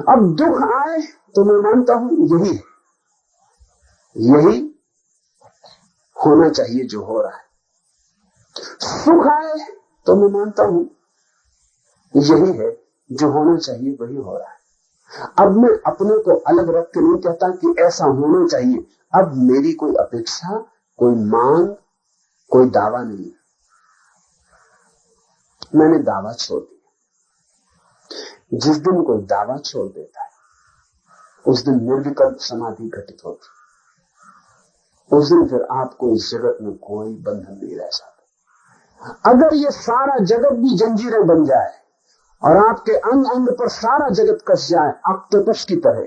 अब दुख आए तो मैं मानता हूं यही होना चाहिए जो हो रहा है। सुख आए तो मैं मानता हूं यही है जो होना चाहिए, वही हो रहा है। अब मैं अपने को अलग रख के नहीं कहता कि ऐसा होना चाहिए। अब मेरी कोई अपेक्षा, कोई मांग, कोई दावा नहीं। मैंने दावा छोड़ दिया। जिस दिन कोई दावा छोड़ देता है उस दिन निर्विकल्प समाधि घटित होती। उस दिन फिर आपको इस जगत में कोई बंधन नहीं रह जाता। अगर ये सारा जगत भी जंजीरें बन जाए और आपके अंग अंग पर सारा जगत कस जाए ऑक्टोपस की तरह,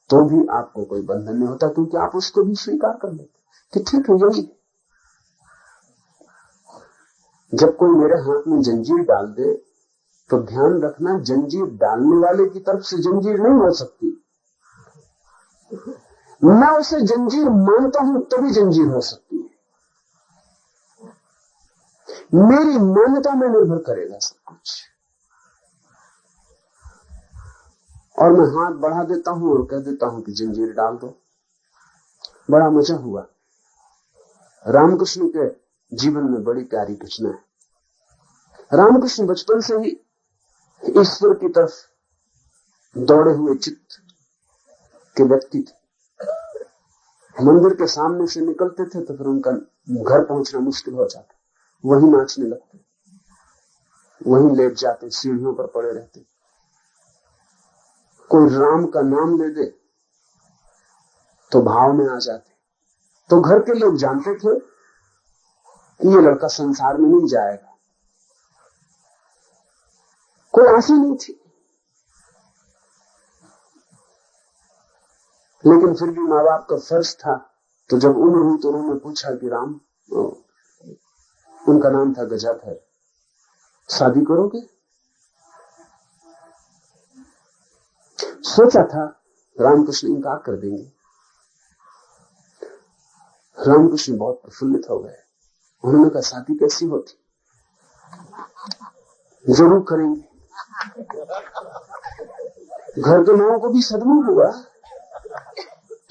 तो भी आपको कोई बंधन नहीं होता, क्योंकि आप उसको भी स्वीकार कर लेते कि ठीक है यही। जब कोई मेरे हाथ में जंजीर डाल दे तो ध्यान रखना, जंजीर डालने वाले की तरफ से जंजीर नहीं हो सकती। मैं उसे जंजीर मानता हूं तभी जंजीर हो सकती है। मेरी मान्यता में निर्भर करेगा सब कुछ। और मैं हाथ बढ़ा देता हूं और कह देता हूं कि जंजीर डाल दो। बड़ा मजा हुआ। रामकृष्ण के जीवन में बड़ी प्यारी घटना है। रामकृष्ण बचपन से ही ईश्वर की तरफ दौड़े हुए चित्त के व्यक्ति थे। मंदिर के सामने से निकलते थे तो फिर उनका घर पहुंचना मुश्किल हो जाता, वहीं नाचने लगते, वहीं लेट जाते, सीढ़ियों पर पड़े रहते। कोई राम का नाम ले दे तो भाव में आ जाते। तो घर के लोग जानते थे कि ये लड़का संसार में नहीं जाएगा। कोई आशा नहीं थी, लेकिन फिर भी माँ बाप का फर्ज था। तो जब उम्र हुई तो उन्होंने पूछा कि राम, उनका नाम था गजाधर, शादी करोगे? सोचा था रामकृष्ण इनकार कर देंगे। रामकृष्ण बहुत प्रफुल्लित हो गए। उन्होंने कहा शादी कैसी होती? जरूर करेंगे। घर के लोगों को भी सदमा हुआ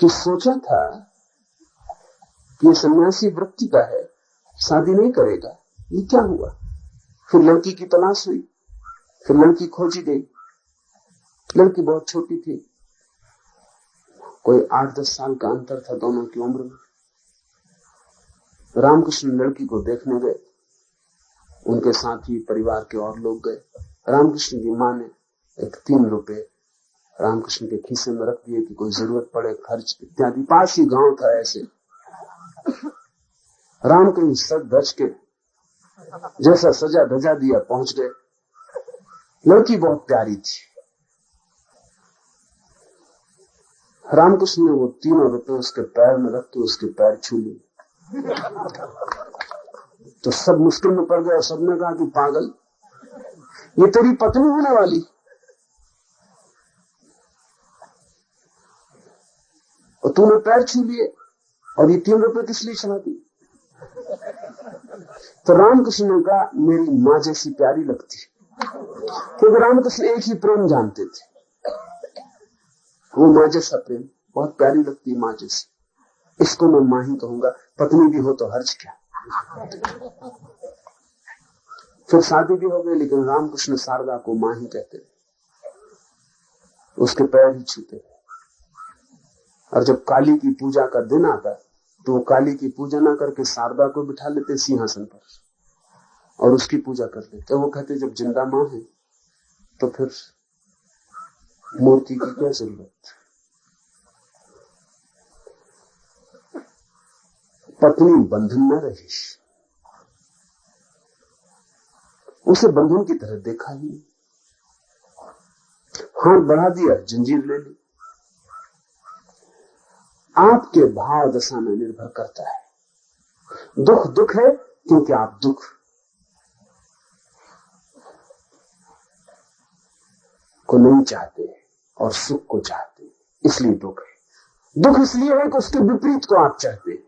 कि सोचा था कि ये सन्यासी वृत्ति का है, शादी नहीं करेगा, ये क्या हुआ? फिर लड़की की तलाश हुई, फिर लड़की खोजी गई। लड़की बहुत छोटी थी, कोई 8-10 साल का अंतर था दोनों की उम्र में। रामकृष्ण लड़की को देखने गए, उनके साथ ही परिवार के और लोग गए। रामकृष्ण की मां ने एक 3 रुपए रामकृष्ण के खीसे में रख दिए कि कोई जरूरत पड़े, खर्च इत्यादि। पास ही गांव था ऐसे। राम कहीं सज धज के जैसा सजा धजा दिया पहुंच गए। लड़की बहुत प्यारी थी। रामकृष्ण ने वो 3 रुपए उसके पैर में रख के उसके पैर छू लिए। तो सब मुश्किल में पड़ गए। सबने कहा कि पागल, ये तेरी पत्नी होने वाली, और तूने पैर छू लिए, और ये 3 रुपए किस लिए चला दी? तो रामकृष्ण ने कहा मेरी मां जैसी प्यारी लगती, क्योंकि रामकृष्ण एक ही प्रेम जानते थे, वो मां जैसा प्रेम। बहुत प्यारी लगती है मां जैसी, इसको मैं मां ही कहूंगा, पत्नी भी हो तो हर्ज क्या। फिर शादी भी हो गई, लेकिन रामकृष्ण शारदा को मां ही कहते थे, उसके पैर ही छूते। और जब काली की पूजा का दिन आता तो वो काली की पूजा ना करके शारदा को बिठा लेते सिंहासन पर और उसकी पूजा कर लेते। वो कहते जब जिंदा मां है तो फिर मूर्ति की क्या जरूरत। पत्नी बंधन में रही, उसे बंधन की तरह देखा ही नहीं। हाथ बढ़ा दिया, जंजीर ले ली। आपके भाव दशा में निर्भर करता है। दुख दुख है क्योंकि आप दुख को नहीं चाहते और सुख को चाहते, इसलिए दुख है। दुख इसलिए है कि उसके विपरीत को आप चाहते हैं,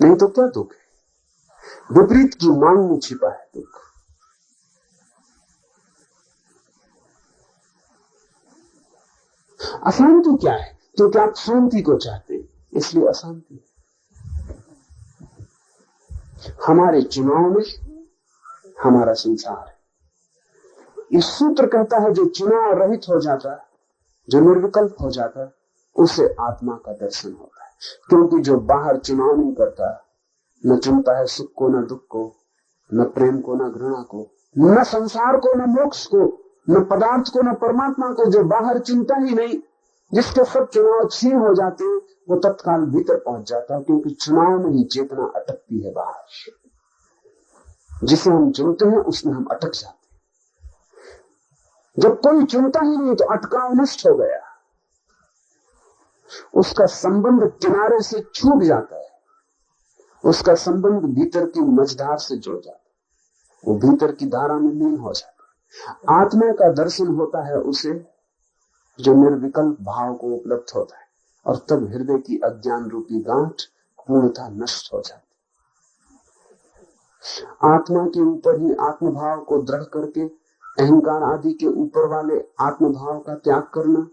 नहीं तो क्या दुख है? विपरीत की मांग में छिपा है दुख। अशांति क्या है? क्योंकि आप शांति को चाहते हैं, इसलिए अशांति। हमारे चुनाव में हमारा संसार है। इस सूत्र कहता है जो चुनाव रहित हो जाता है, जो निर्विकल्प हो जाता है, उसे आत्मा का दर्शन होता है। क्योंकि जो बाहर चुनाव नहीं करता, न चुनता है सुख को, न दुख को, न प्रेम को, न घृणा को, न संसार को, न मोक्ष को, न पदार्थ को, न परमात्मा को, जो बाहर चुनता ही नहीं, जिसके सब चुनाव छीन हो जाते हैं, वो तत्काल भीतर पहुंच जाता है। क्योंकि चुनाव में ही चेतना अटकती है बाहर। जिसे हम चुनते हैं उसमें हम अटक जाते हैं। जब कोई चुनता ही नहीं तो अटकाव नष्ट हो गया, उसका संबंध किनारे से छूट जाता है, उसका संबंध भीतर की मझधार से जुड़ जाता है, वो भीतर की धारा में लीन हो जाता है। आत्मा का दर्शन होता है उसे जो निर्विकल्प भाव को उपलब्ध होता है, और तब हृदय की अज्ञान रूपी गांठ पूर्णतः नष्ट हो जाती। आत्मा के ऊपर ही आत्मभाव को दृढ़ करके अहंकार आदि के ऊपर वाले आत्मभाव का त्याग करना,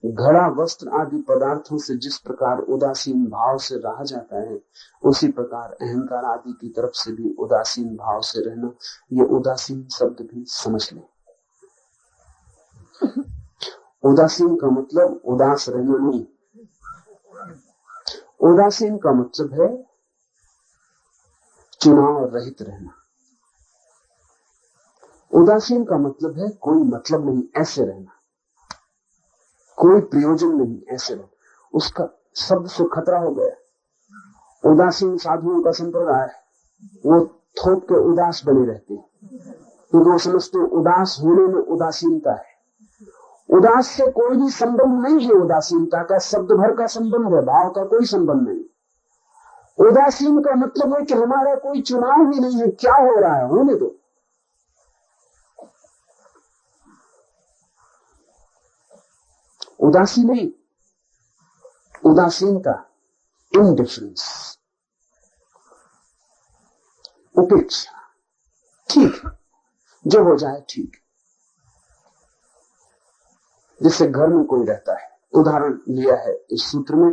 घड़ा वस्त्र आदि पदार्थों से जिस प्रकार उदासीन भाव से रहा जाता है, उसी प्रकार अहंकार आदि की तरफ से भी उदासीन भाव से रहना। ये उदासीन शब्द भी समझ लें। उदासीन का मतलब उदास रहना नहीं। उदासीन का मतलब है चुनाव रहित रहना। उदासीन का मतलब है कोई मतलब नहीं, ऐसे रहना, कोई प्रयोजन नहीं, ऐसे रहना। उसका शब्द से खतरा हो गया। उदासीन साधुओं का संप्रदाय है, वो थोक के उदास बने रहते हैं, क्योंकि वो समझते हैं उदास होने में उदासीनता है। उदास से कोई भी संबंध नहीं है। उदासीनता का शब्द भर का संबंध है, भाव का कोई संबंध नहीं। उदासीन का मतलब है कि हमारा कोई चुनाव ही नहीं है, क्या हो रहा है होने दो। उदासी नहीं, उदासीनता, इनडिफरेंस, उपेक्षा। ठीक, जो हो जाए ठीक। जैसे घर में कोई रहता है, उदाहरण लिया है इस सूत्र में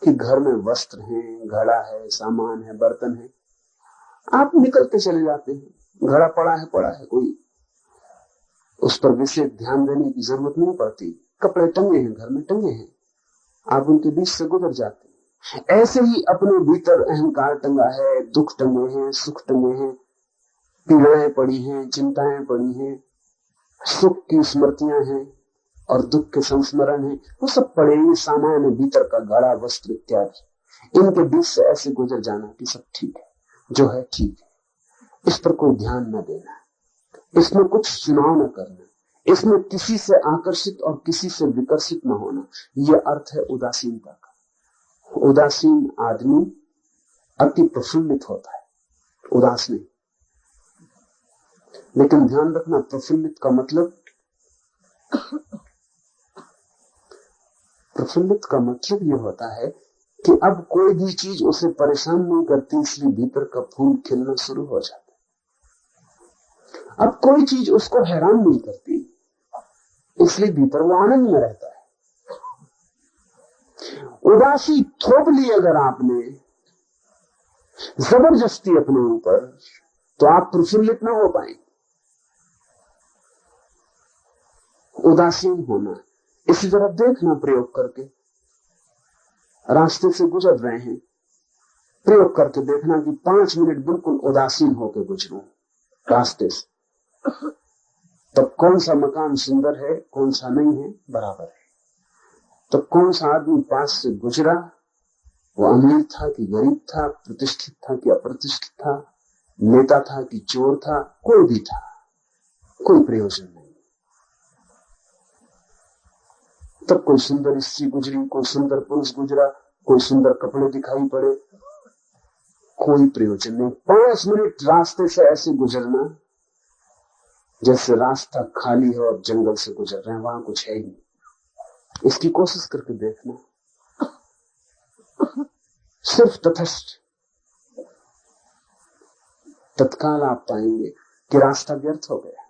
कि घर में वस्त्र हैं, घड़ा है, सामान है, बर्तन है, आप निकलते चले जाते हैं। घड़ा पड़ा है, कोई उस पर विशेष ध्यान देने की जरूरत नहीं पड़ती। कपड़े टंगे हैं, घर में टंगे हैं, आप उनके बीच से गुजर जाते हैं। ऐसे ही अपने भीतर अहंकार टंगा है, दुख टंगे हैं, सुख टंगे हैं, पीड़ाएं पड़ी हैं, चिंताएं पड़ी हैं, सुख की स्मृतियां हैं और दुख के संस्मरण हैं, वो सब पड़े हैं। सामान है, भीतर का घड़ा, वस्त्र इत्यादि, इनके बीच से ऐसे गुजर जाना कि सब ठीक है, जो है ठीक है, इस पर कोई ध्यान न देना, इसमें कुछ चुनाव न करना, इसमें किसी से आकर्षित और किसी से विकर्षित न होना। यह अर्थ है उदासीनता का। उदासीन आदमी अति प्रफुल्लित होता है, उदास नहीं। लेकिन ध्यान रखना, प्रफुल्लित का मतलब यह होता है कि अब कोई भी चीज उसे परेशान नहीं करती, इसलिए भीतर का फूल खिलना शुरू हो जाता है। अब कोई चीज उसको हैरान नहीं करती, इसलिए भीतर वो आनंद में रहता है। उदासी थोप ली अगर आपने जबरदस्ती अपने ऊपर, तो आप प्रफुल्लित ना हो पाएंगे। उदासीन होना, इसी तरह देखना, प्रयोग करके रास्ते से गुजर रहे हैं, प्रयोग करके देखना कि 5 मिनट बिल्कुल उदासीन होकर गुजरूं रास्ते से, तब कौन सा मकान सुंदर है, कौन सा नहीं है, बराबर है। तो कौन सा आदमी पास से गुजरा वो अमीर था कि गरीब था, प्रतिष्ठित था कि अप्रतिष्ठित था, नेता था कि चोर था, कोई भी था, कोई प्रयोजन नहीं। तब कोई सुंदर स्त्री गुजरी, कोई सुंदर पुरुष गुजरा, कोई सुंदर कपड़े दिखाई पड़े, कोई प्रयोजन नहीं। 5 मिनट रास्ते से ऐसे गुजरना जैसे रास्ता खाली है और जंगल से गुजर रहे हैं, वहां कुछ है ही नहीं। इसकी कोशिश करके देखना, सिर्फ तटस्थ, तत्काल आप पाएंगे कि रास्ता व्यर्थ हो गया।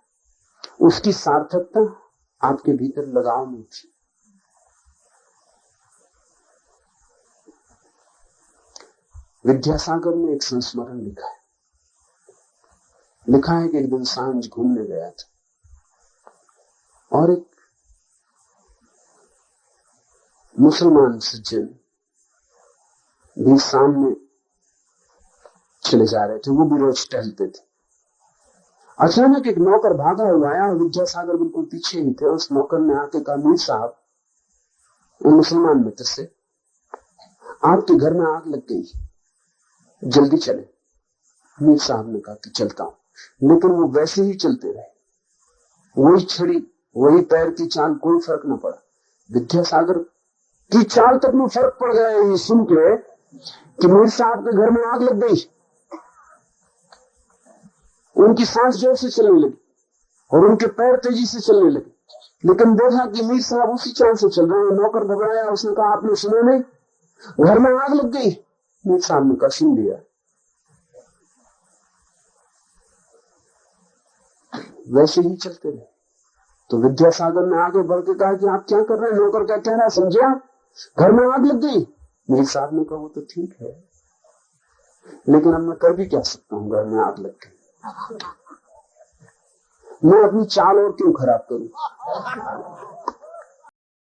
उसकी सार्थकता आपके भीतर लगाव में थी। विद्यासागर ने एक संस्मरण लिखा है। लिखा है कि एक दिन सांझ घूमने गया था और एक मुसलमान सज्जन भी सामने चले जा रहे थे, वो भी रोज टहलते थे। अचानक एक नौकर भागा हुआ आया और विद्यासागर बिल्कुल पीछे ही थे। उस नौकर ने आके कहा, मीर साहब, वो मुसलमान मित्र से, आपके घर में आग लग गई, जल्दी चले। मीर साहब ने कहा कि चलता हूं, लेकिन वो वैसे ही चलते रहे, वही छड़ी, वही पैर की चाल, कोई फर्क न पड़ा। विद्यासागर की चाल तक में फर्क पड़ गया ये सुन के कि मीर साहब के घर में आग लग गई। उनकी सांस जोर से चलने लगी और उनके पैर तेजी से चलने लगे, लेकिन देखा कि मीर साहब उसी चाल से चल रहे हैं। नौकर घबराया, उसने कहा, आपने सुना नहीं, घर में आग लग गई। मीर साहब ने कहा, सुन लिया। वैसे ही चलते रहे। तो विद्यासागर ने आगे बढ़ के कहा कि आप क्या कर रहे हैं? नौकर क्या कह रहा है, समझे आप? घर में आग लग गई। मीर साहब ने कहा, वो तो ठीक है, लेकिन अब मैं कर भी क्या सकता हूं, घर में आग लग गई, मैं अपनी चाल और क्यों खराब करूं?